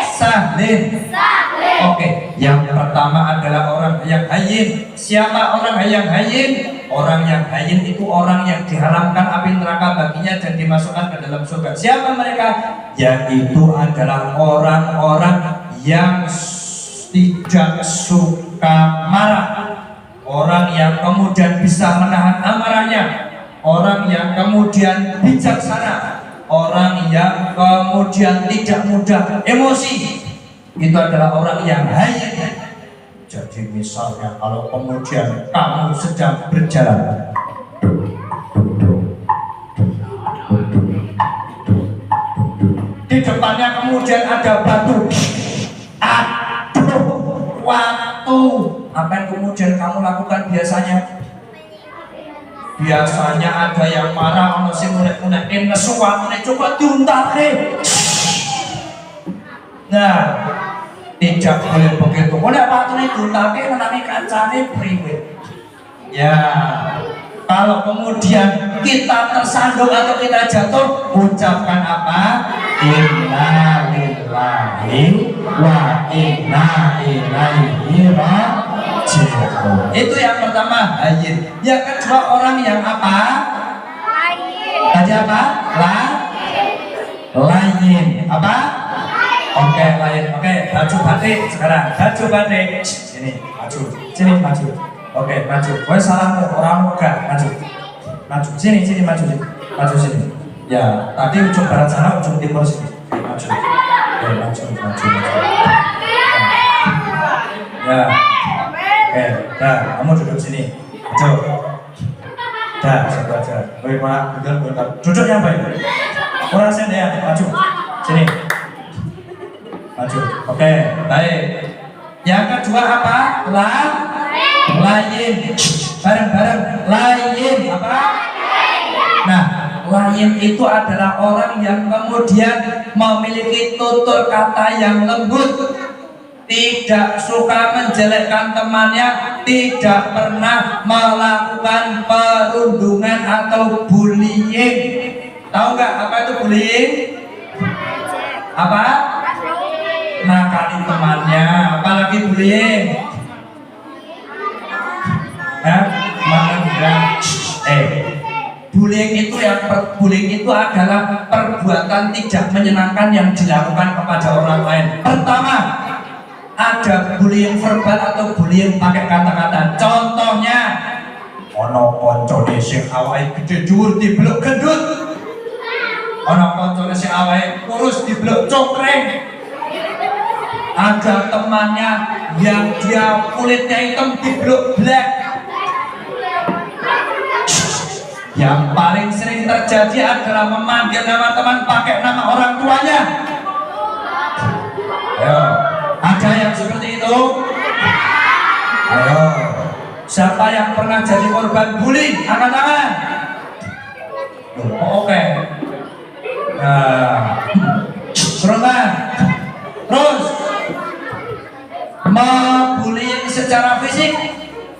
sahlin. Oke, yang pertama adalah orang yang hayyin. Siapa orang yang hayyin? Orang yang hayyin itu orang yang diharamkan api neraka baginya dan dimasukkan ke dalam surga. Siapa mereka? Yaitu adalah orang-orang yang tidak suka marah, orang yang kemudian bisa menahan amarahnya, orang yang kemudian bijaksana, orang yang kemudian tidak mudah emosi. Itu adalah orang yang hayyin. Jadi misalnya kalau kemudian kamu sedang berjalan, di depannya kemudian ada batu, aduh, waktu, apa yang kemudian kamu lakukan biasanya? Biasanya ada yang marah, ono sing unek-unekin nesuwatune coba diuntake. Nah, tidak boleh begitu. Oleh patune diuntake menangi kancane priwe. Ya, kalau kemudian kita tersandung atau kita jatuh, ucapkan apa? Inna lillahi wa inna ilaihi raji'un. Itu yang pertama, hayyin. Yang kedua, orang yang apa? Tadi apa? Lain. Apa? Oke, lain. Oke, baju batik sekarang. Baju batik. Sini, maju. Sini, maju. Oke, maju. Kowe salahmu, orang enggak maju. Maju. Sini, maju sini. Maju sini. Ya, tadi ujung barat sana, ujung timur sini. Maju. Oke, maju. Ya. Oke, dah, kamu duduk sini. Maju. Dah, satu aja. Bagaimana? Duduk yang baik. Orang sini ya, maju. Sini. Maju. Oke, baik. Yang kedua apa? Lain. Bareng-bareng. Lain apa? Nah, lain itu adalah orang yang kemudian memiliki tutur kata yang lembut, tidak suka menjelekkan temannya, tidak pernah melakukan perundungan atau bullying. Tahu nggak apa itu bullying? Apa? Nakali temannya, apalagi bullying. Bullying itu adalah perbuatan tidak menyenangkan yang dilakukan kepada orang lain. Pertama, ada bullying verbal atau bullying pakai kata-kata. Contohnya, ono koncone sing awake gede dhuwur diblok gendut. Ono koncone sing awake kurus diblok congkreng. Ada temannya yang dia kulitnya hitam diblok black. Yang paling sering terjadi adalah memanggil nama teman pakai nama orang tuanya. Ayo, ada yang seperti itu? Ayo, siapa yang pernah jadi korban bullying? Angkat tangan. Oke. Berontak. Terus membullying secara fisik,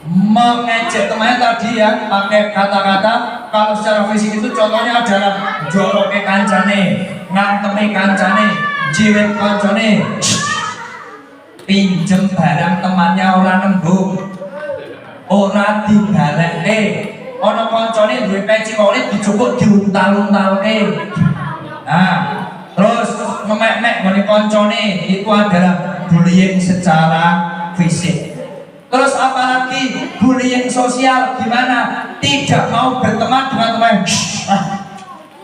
mengejek temannya tadi ya, pakai kata-kata. Kalau secara fisik itu contohnya adalah joroke kancane, ngantemi kancane, jiwet kancane, pinjem barang temannya orang nembung, orang dibalekke, ono kancane duwe peci kolit dijupuk diuntal-untalke. Nah, terus memek-mek ngene kancane, itu adalah bullying secara fisik. Terus apalagi bullying sosial, gimana? Tidak mau berteman dengan teman.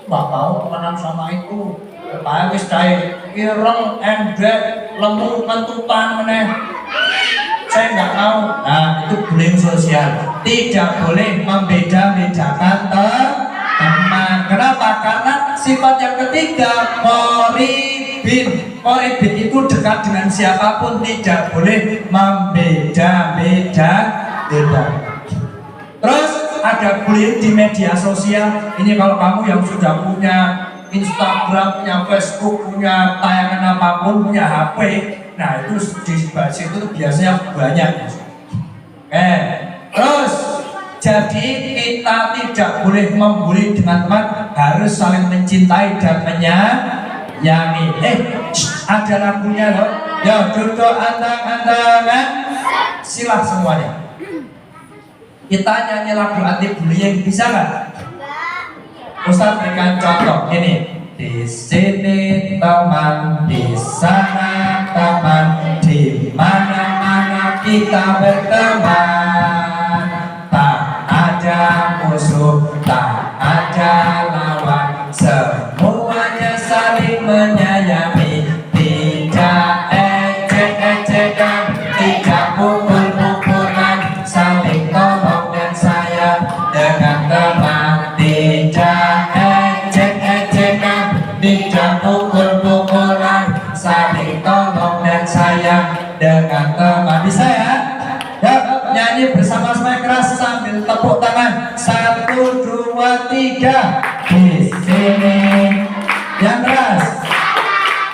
Nggak mau temenan sama itu. Kayak wis kae ireng, endek, lemu, kentutan meneh. Saya nggak mau. Nah, itu bullying sosial. Tidak boleh membeda-bedakan teman. Kenapa? Karena sifat yang ketiga, qoribin. Qoribin itu dekat dengan siapapun, tidak boleh membeda-beda. Terus ada bullying di media sosial. Ini kalau kamu yang sudah punya Instagram, punya Facebook, punya tayangan apapun, punya HP, nah itu di situ biasanya banyak. Terus jadi kita tidak boleh membuli dengan teman, harus saling mencintai dan menyayangi. Ada lagunya loh. Ya, duduk antang-antangan. Silah semuanya. Kita nyanyi lagu anti bullying, bisa nggak? Ustaz berikan contoh ini. Di sini teman, di sana teman, di mana-mana kita berteman. Tak ada musuh, tak ada lawan, semuanya saling menyayangi. Tidak ejek-ejekan, tidak pukul-pukulan, saling tolong dan sayang dengan teman. Tidak ejek-ejekan, tidak pukul-pukulan, saling tolong dan sayang dengan teman. Bisa ya? Ya, nyanyi bersama-sama keras sambil tepuk tangan. 1, 2, 3. Di sini yang keras.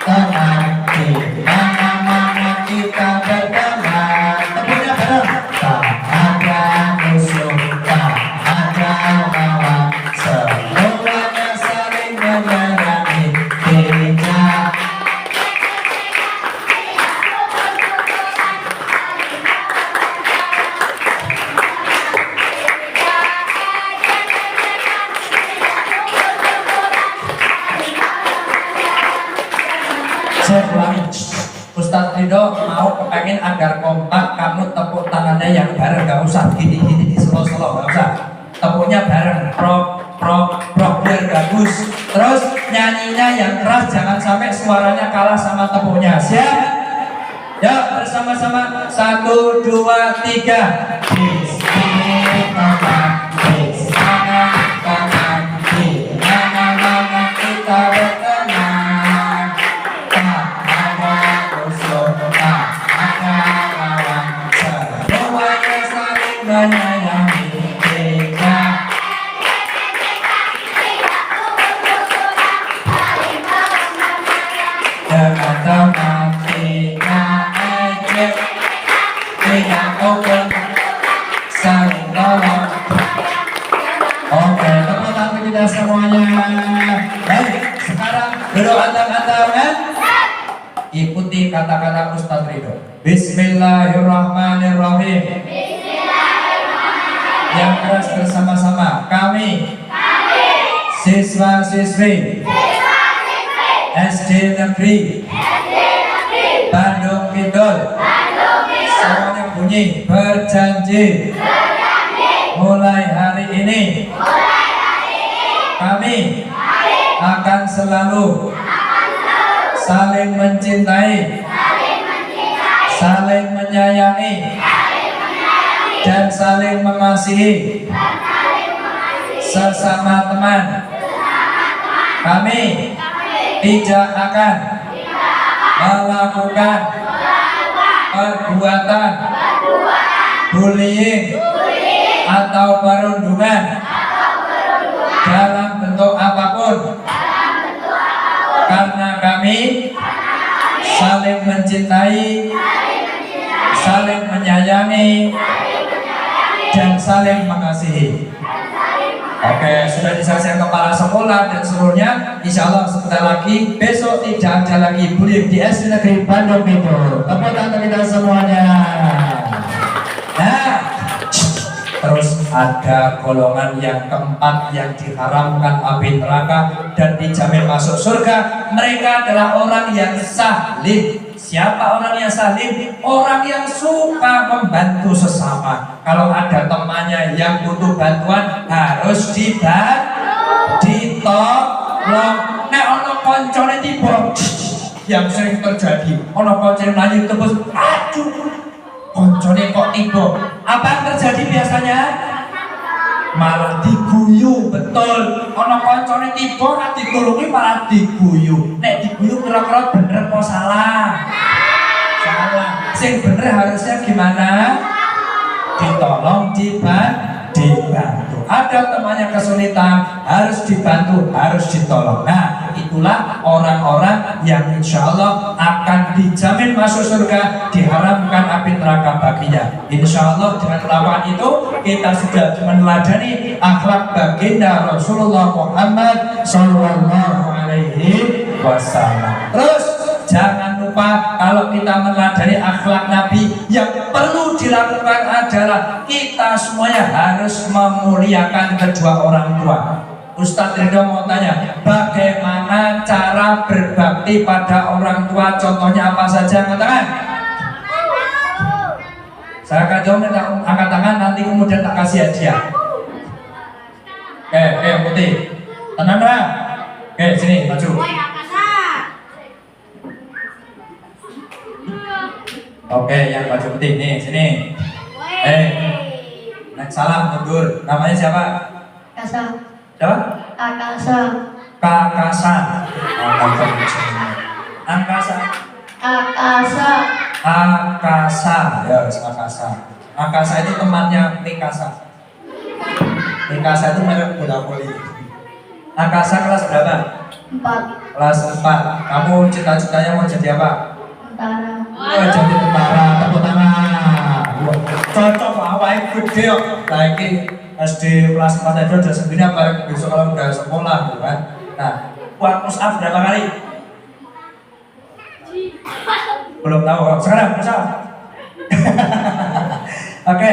Teman, di mana-mana kita berteman. Tepuknya bareng. Tak ada musuh, tak ada lawan, semuanya saling menyayangi. Tidak saya ulangi. Ustadz Ridho mau kepengen agar kompak, kamu tepuk tangannya yang bareng, gak usah gini-gini di selo-selo, gak usah. Tepuknya bareng, prok, prok, prok, biar bagus. Terus nyanyinya yang keras, jangan sampai suaranya kalah sama tepuknya. Siap? Ya, bersama-sama. 1, 2, 3. Di sini teman, di sana teman, di mana-mana kita berteman. Tak ada musuh, tak ada lawan, semuanya saling menyayangi. Tidak dengan teman, tidak ejek, tidak pukul, saling tolong. Oke, tepuk tangan kita semuanya. Baik, sekarang duduk antang-antangan. Ikuti kata-kata Ustadz Ridho. Bismillahirrahmanirrahim. Yang keras bersama-sama. Kami siswa-siswi SD Negeri Bandung Kidul, semuanya bunyi, berjanji mulai hari ini kami akan selalu saling mencintai, saling menyayangi, dan saling mengasihi sesama teman. Kami tidak akan melakukan perbuatan bullying atau perundungan dalam bentuk apapun, karena kami saling mencintai, saling menyayangi, dan saling mengasihi. Oke, sudah diselesaikan kepala sekolah dan seluruhnya. Insya Allah sebentar lagi, besok tidak ada lagi bullying di SD Negeri Bandung Kidul. Tepuk tangan kita semuanya. Nah, terus ada golongan yang keempat yang diharamkan api neraka dan dijamin masuk surga. Mereka adalah orang yang salim. Siapa orang yang salim? Orang yang suka membantu sesama. Kalau ada temannya yang butuh bantuan, harus ditolong. Nek ono koncone tiba, yang sering terjadi, ono koncone lanjut terus, aduh, koncone kok tiba. Apa yang terjadi biasanya? Malah diguyu, betul. Ono koncone tiba, nek ditulungi malah diguyu. Nek diguyu kira-kira bener apa salah? Salah. Sing bener harusnya gimana? Ditolong, dibantu. Ada temannya kesulitan, harus dibantu, harus ditolong. Nah, itulah orang-orang yang insya Allah akan dijamin masuk surga, diharamkan api neraka baginya. Insya Allah dengan melakukan itu kita sudah meneladani akhlak baginda Rasulullah Muhammad Sallallahu Alaihi Wasallam. Terus Jangan lupa kalau kita meneladani akhlak Nabi, yang perlu dilakukan adalah kita semuanya harus memuliakan kedua orang tua. Ustadz Ridho mau tanya, bagaimana cara berbakti pada orang tua? Contohnya apa saja? Katakan. Saya akan jawab, minta angkat tangan, nanti kemudian tak kasih hadiah. Oke, putih. Tenang, tenang. Oke, sini, maju. Oke, yang baju putih nih, sini. Naik salam, mundur. Namanya siapa? Kasa. Siapa? Akasa. Kakasa. Angkasa. Akasa. Akasa. Ya, Akasa. Akasa itu temannya Mikasa. Mikasa itu merek bola voli. Akasa kelas berapa? 4. Kelas 4. Kamu cita-citanya mau jadi apa? Tentara. Wah, jadi tentara, tepuk tangan. Wah, cocok awalnya gede kok. Lagi SD kelas 4 aja udah sendiri, apa besok kalau udah sekolah gitu kan. Nah, buat push up berapa kali? Belum tahu, sekarang push up. Oke,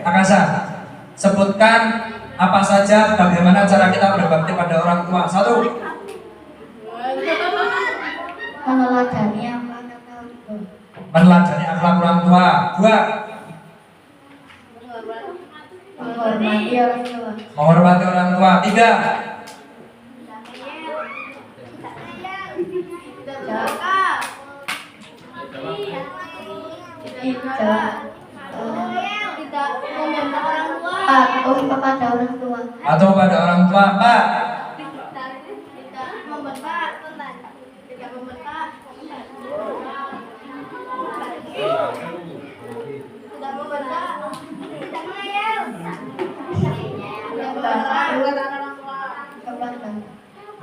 Akasa, sebutkan apa saja bagaimana cara kita berbakti pada orang tua. 1. Meneladani apa kata orang tua. Meneladani akhlak orang tua. 2. Menghormati orang tua. Menghormati orang tua. 3. Patuh kepada orang tua. Atau pada orang tua. 4.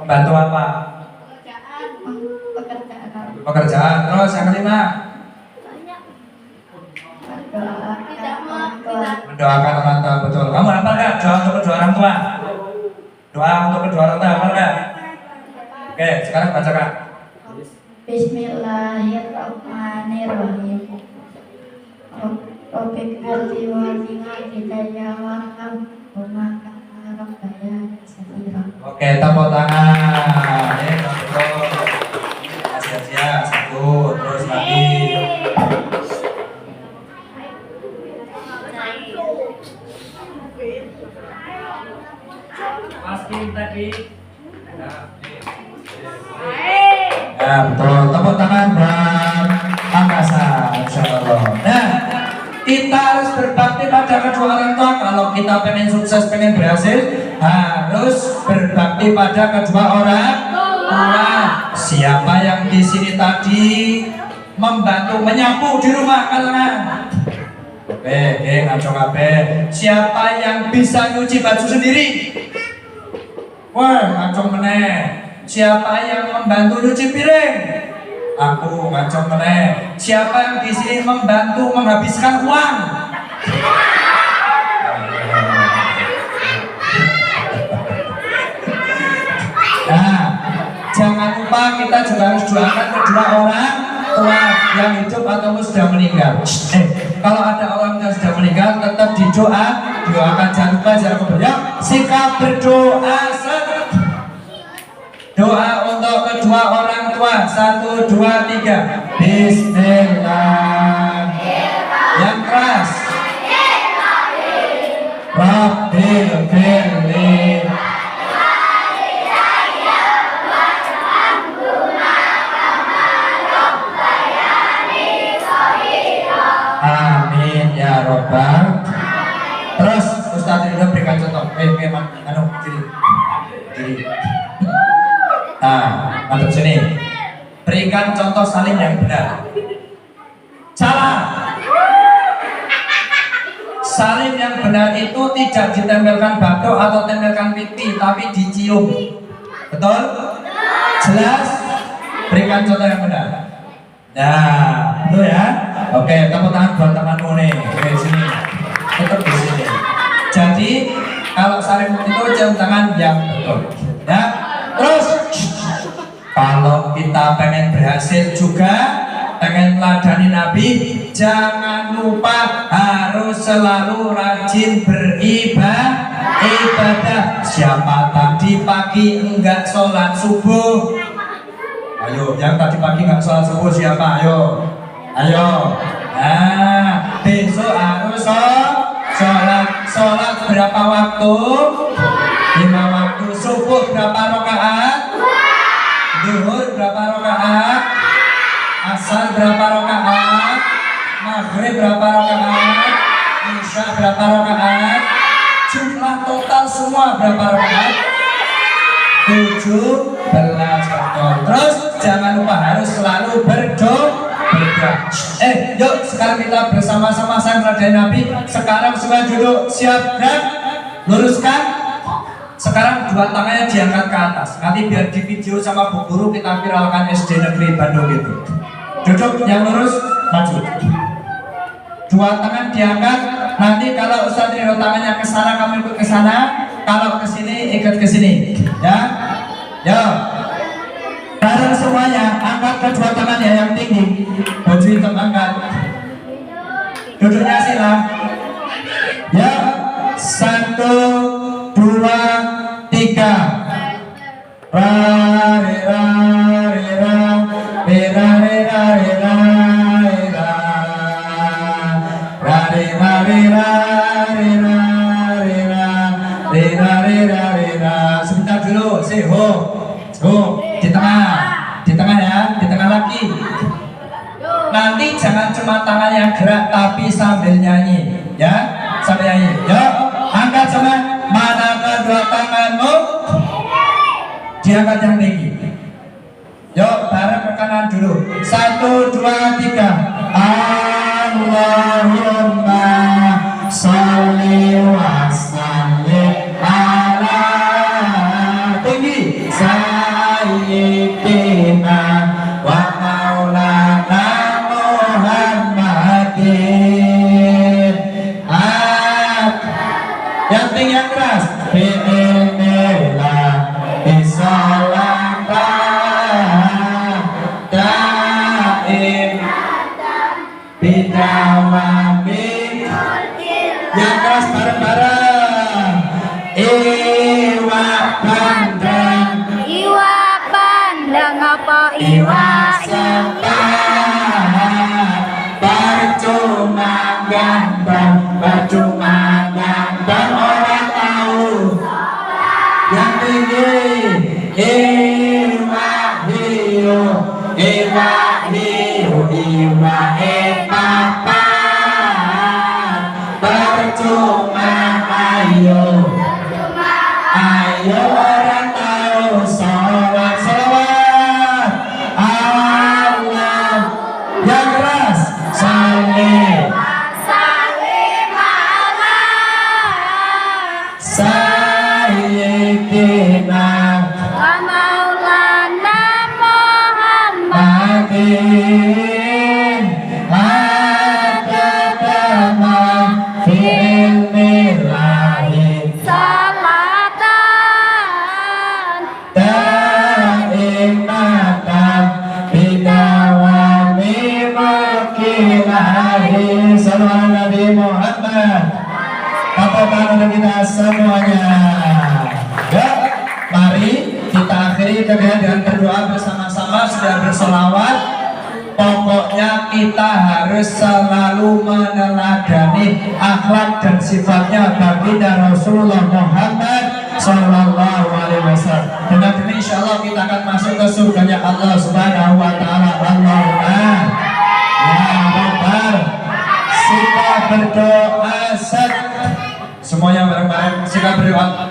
Membantu apa? Pekerjaan. Pekerjaan. Terus yang 5. Mendoakan orang tua. Betul. Kamu hafal nggak doa untuk kedua orang tua? Doa untuk kedua orang tua hafal nggak? Oke, sekarang bacakan. Bismillahirrahmanirrahim. Robik firli walinya hidayah warham Umaka Rabbayani Safira. Oke, tepuk tangan. Betul. Kasih hadiah 1. Terus lagi. Pasti tadi. Ya, betul. Tepuk tangan buat Angkasa, insyaallah. Nah, kita harus berbakti pada kedua orang tua. Kalau kita pengen sukses, pengen berhasil, harus berbakti pada kedua orang tua. Siapa yang di sini tadi membantu menyapu di rumah kalian? Oke, ngaco kabeh. Siapa yang bisa nyuci baju sendiri? Wah, ngaco meneh. Siapa yang membantu nyuci piring? Aku, ngaco meneh. Siapa yang di sini membantu menghabiskan uang? Nah, jangan lupa kita juga harus doakan kedua orang tua yang hidup atau sudah meninggal. Kalau ada orang yang sudah meninggal, tetap doakan. Jangan lupa jangan kemudian sikap berdoa. Doa untuk kedua orang tua. 1, 2, 3. Bismillah. Yang keras. Rabbil firli. Amin ya robbal. Terus Ustaz Ridho berikan contoh. Diri. Nah, mantap sini. Berikan contoh saling yang benar. Salah. Salin yang benar itu tidak ditempelkan batok atau tempelkan pipi, tapi dicium. Betul? Jelas? Berikan contoh yang benar. Nah, itu ya. Oke, tepuk tangan buat temanmu nih. Oke, sini. Tetap di sini. Jadi, kalau saling itu cium tangan yang betul. Ya. Terus Kalau kita pengen berhasil juga, pengen meladani Nabi, jangan lupa harus selalu rajin beribadah. Siapa tadi pagi enggak sholat subuh? Ayo, yang tadi pagi enggak sholat subuh siapa? Ayo, ayo. Nah, besok harus sholat berapa waktu? 5 waktu. Subuh berapa rakaat? Zuhur berapa rakaat? Asar berapa rakaat? Maghrib berapa rakaat? Isya berapa rakaat? Jumlah total semua berapa rakaat? 17. Terus jangan lupa harus selalu berdoa. Yuk sekarang kita bersama-sama sang meladani Nabi. Sekarang semua duduk, siap, gerak, luruskan. Sekarang 2 tangannya diangkat ke atas. Nanti biar di video sama Bu Guru kita viralkan SD Negeri Bandung itu. Duduk yang lurus, maju. 2 tangan diangkat. Nanti kalau Ustaz Ridho tangannya ke sana, kamu ikut ke sana. Kalau ke sini, ikut ke sini. Ya, ya. Bareng semuanya, angkat kedua tangannya yang tinggi. Baju hitam angkat. Duduknya sila. Ya, 1, 2, 3. Ra re ra re ra re ra re ra re ra re ra ra re ra re ra re ra re ra re ra re ra re ra. Sebentar dulu, ho di tengah ya, di tengah lagi. Nanti jangan cuma tangannya gerak tapi sambil nyanyi, ya, sambil nyanyi. Yuk, angkat semua. Mana kedua tanganmu? Diangkat yang tinggi. Yuk, bareng ke kanan dulu. 1, 2, 3. Allahumma sholli wa sallim ala tinggi sayyidina wa maulana Muhammadin. Yang tinggi yang keras. Bi'inillah bisolatan daim bidawamin. Yang keras bareng-bareng. Iwa pandang. Iwa pandang apa Iwa sepahan. Percuma gambang. Percuma gambang orang tahu. Yang tinggi. Iwa hiu. Iwa hiu. Iwa epapan. Percuma ayo. Ayo orang tahu sholat salawat Allah yang keras salih sayyidina wa maulana Muhammadin ada teman fi'ilmillahi salatan daimatan bidawami mulkilahi. Sallallahu Nabi Muhammad. Katakan untuk kita semuanya. Ya, mari kita akhiri kegiatan dengan berdoa bersama-sama sudah berselawat. Pokoknya kita harus selalu meneladani akhlak dan sifatnya baginda Rasulullah Muhammad Sallallahu Alaihi Wasallam. Dengan ini insya Allah kita akan masuk ke surganya Allah Subhanahu Wa Taala. Allahumma ya Rabbal. Kita berdoa semuanya bareng-bareng. Kita berdoa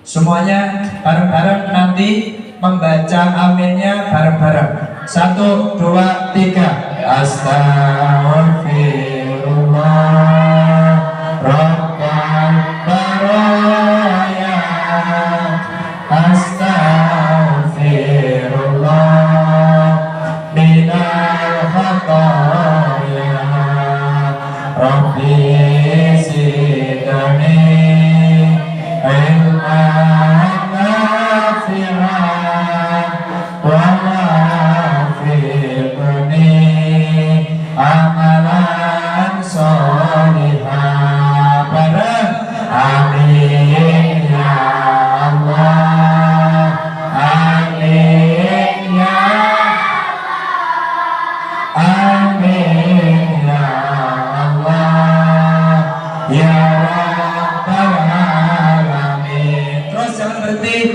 semuanya bareng-bareng, nanti membaca aminnya bareng-bareng. 1, 2, 3. Astaghfirullah Rabbal baraya. Astaghfirullah minal khataya. Rabbi zidni ilman nafi'an.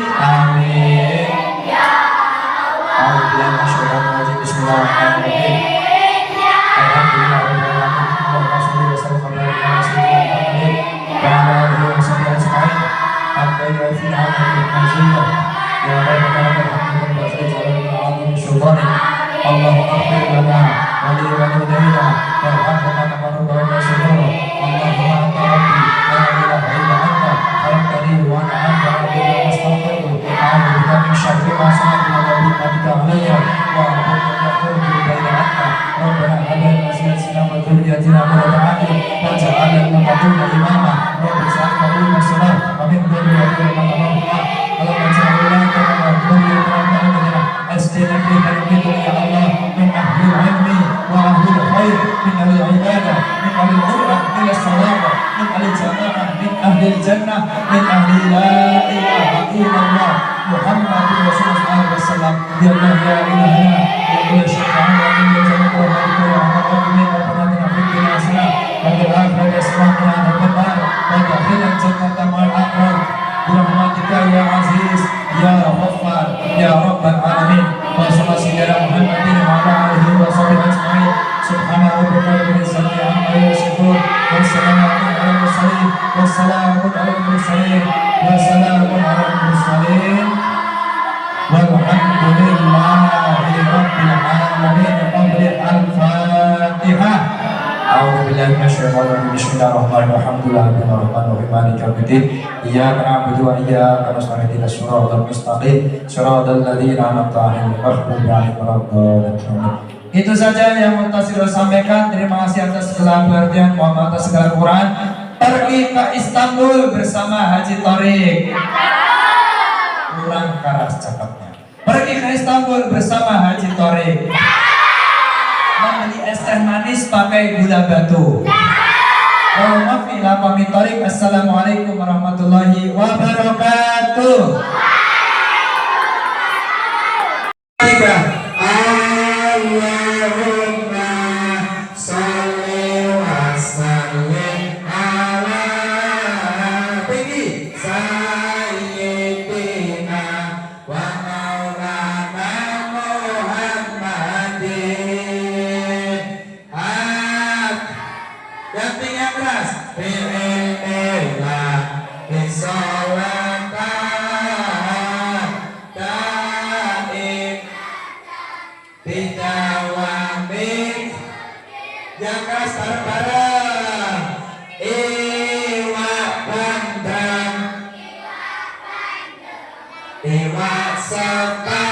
Amin. Alhamdulillah, bismillahirrahmanirrahim. Alhamdulillah, Allahu akbar lana wa li walidayna warhamna kama rabbayana saghira. Allahumma anta rabbi la ilaha illa anta khalaqtani wa ana 'abduka wa astaghfiruka a'udzu bika min syarri ma sana'tu wa bika bika alayya wa aqulu yaqutu baina anna rabbana hab lana min azwajina wa dhurriyyatina qurrata a'yun waj'alna lil muttaqina imama rabbana ij'alna muslimin wa min dhurriyyatina ummatan Allahumma ja'alna kama dhurriyyatina أسقنا في قلبك يا الله من أهل العلم وأهل الخير من أهل العبادة من أهل القرآن إلى الصلاة من أهل الجماعة من أهل الجنة من أهل لا إله إلا الله محمد رسول الله صلى الله عليه وسلم يا الله يا إلهنا يا كل شيء عنا من يجمع ومالك يا رب من ربنا في الدنيا حسنة وفي الآخرة يسمعنا عن النار وادخلنا الجنة مع الأبرار برحمتك يا عزيز يا غفار يا رب العالمين وصلى على محمد وعلى آله وصحبه أجمعين سبحان ربك رب العزة عما يصفون والسلام على المرسلين والسلام على المرسلين والسلام على المرسلين والحمد لله رب العالمين قبل الفاتحة أعوذ بالله من الشيطان الرجيم بسم الله الرحمن الرحيم الحمد لله رب العالمين مالك يوم الدين إياك نعبد وإياك نستعين اهدنا الصراط المستقيم صراط الذين أنعمت عليهم غير المغضوب عليهم ولا الضالين. Itu saja yang Mutasir sampaikan. Terima kasih atas segala perhatian, mohon atas segala Quran. Pergi ke Istanbul bersama Haji Torik. Kurang keras cakapnya. Pergi ke Istanbul bersama Haji Torik. Membeli es teh manis pakai gula batu. Assalamualaikum warahmatullahi wabarakatuh. Allahumma sholli wa sallim ala sayyidina wa maulana Muhammadin. Yang tinggal keras. Bi'ilmillah bisolatan daim bidawamik. Yang keras bareng-bareng. Iwa bandang, iwa setan.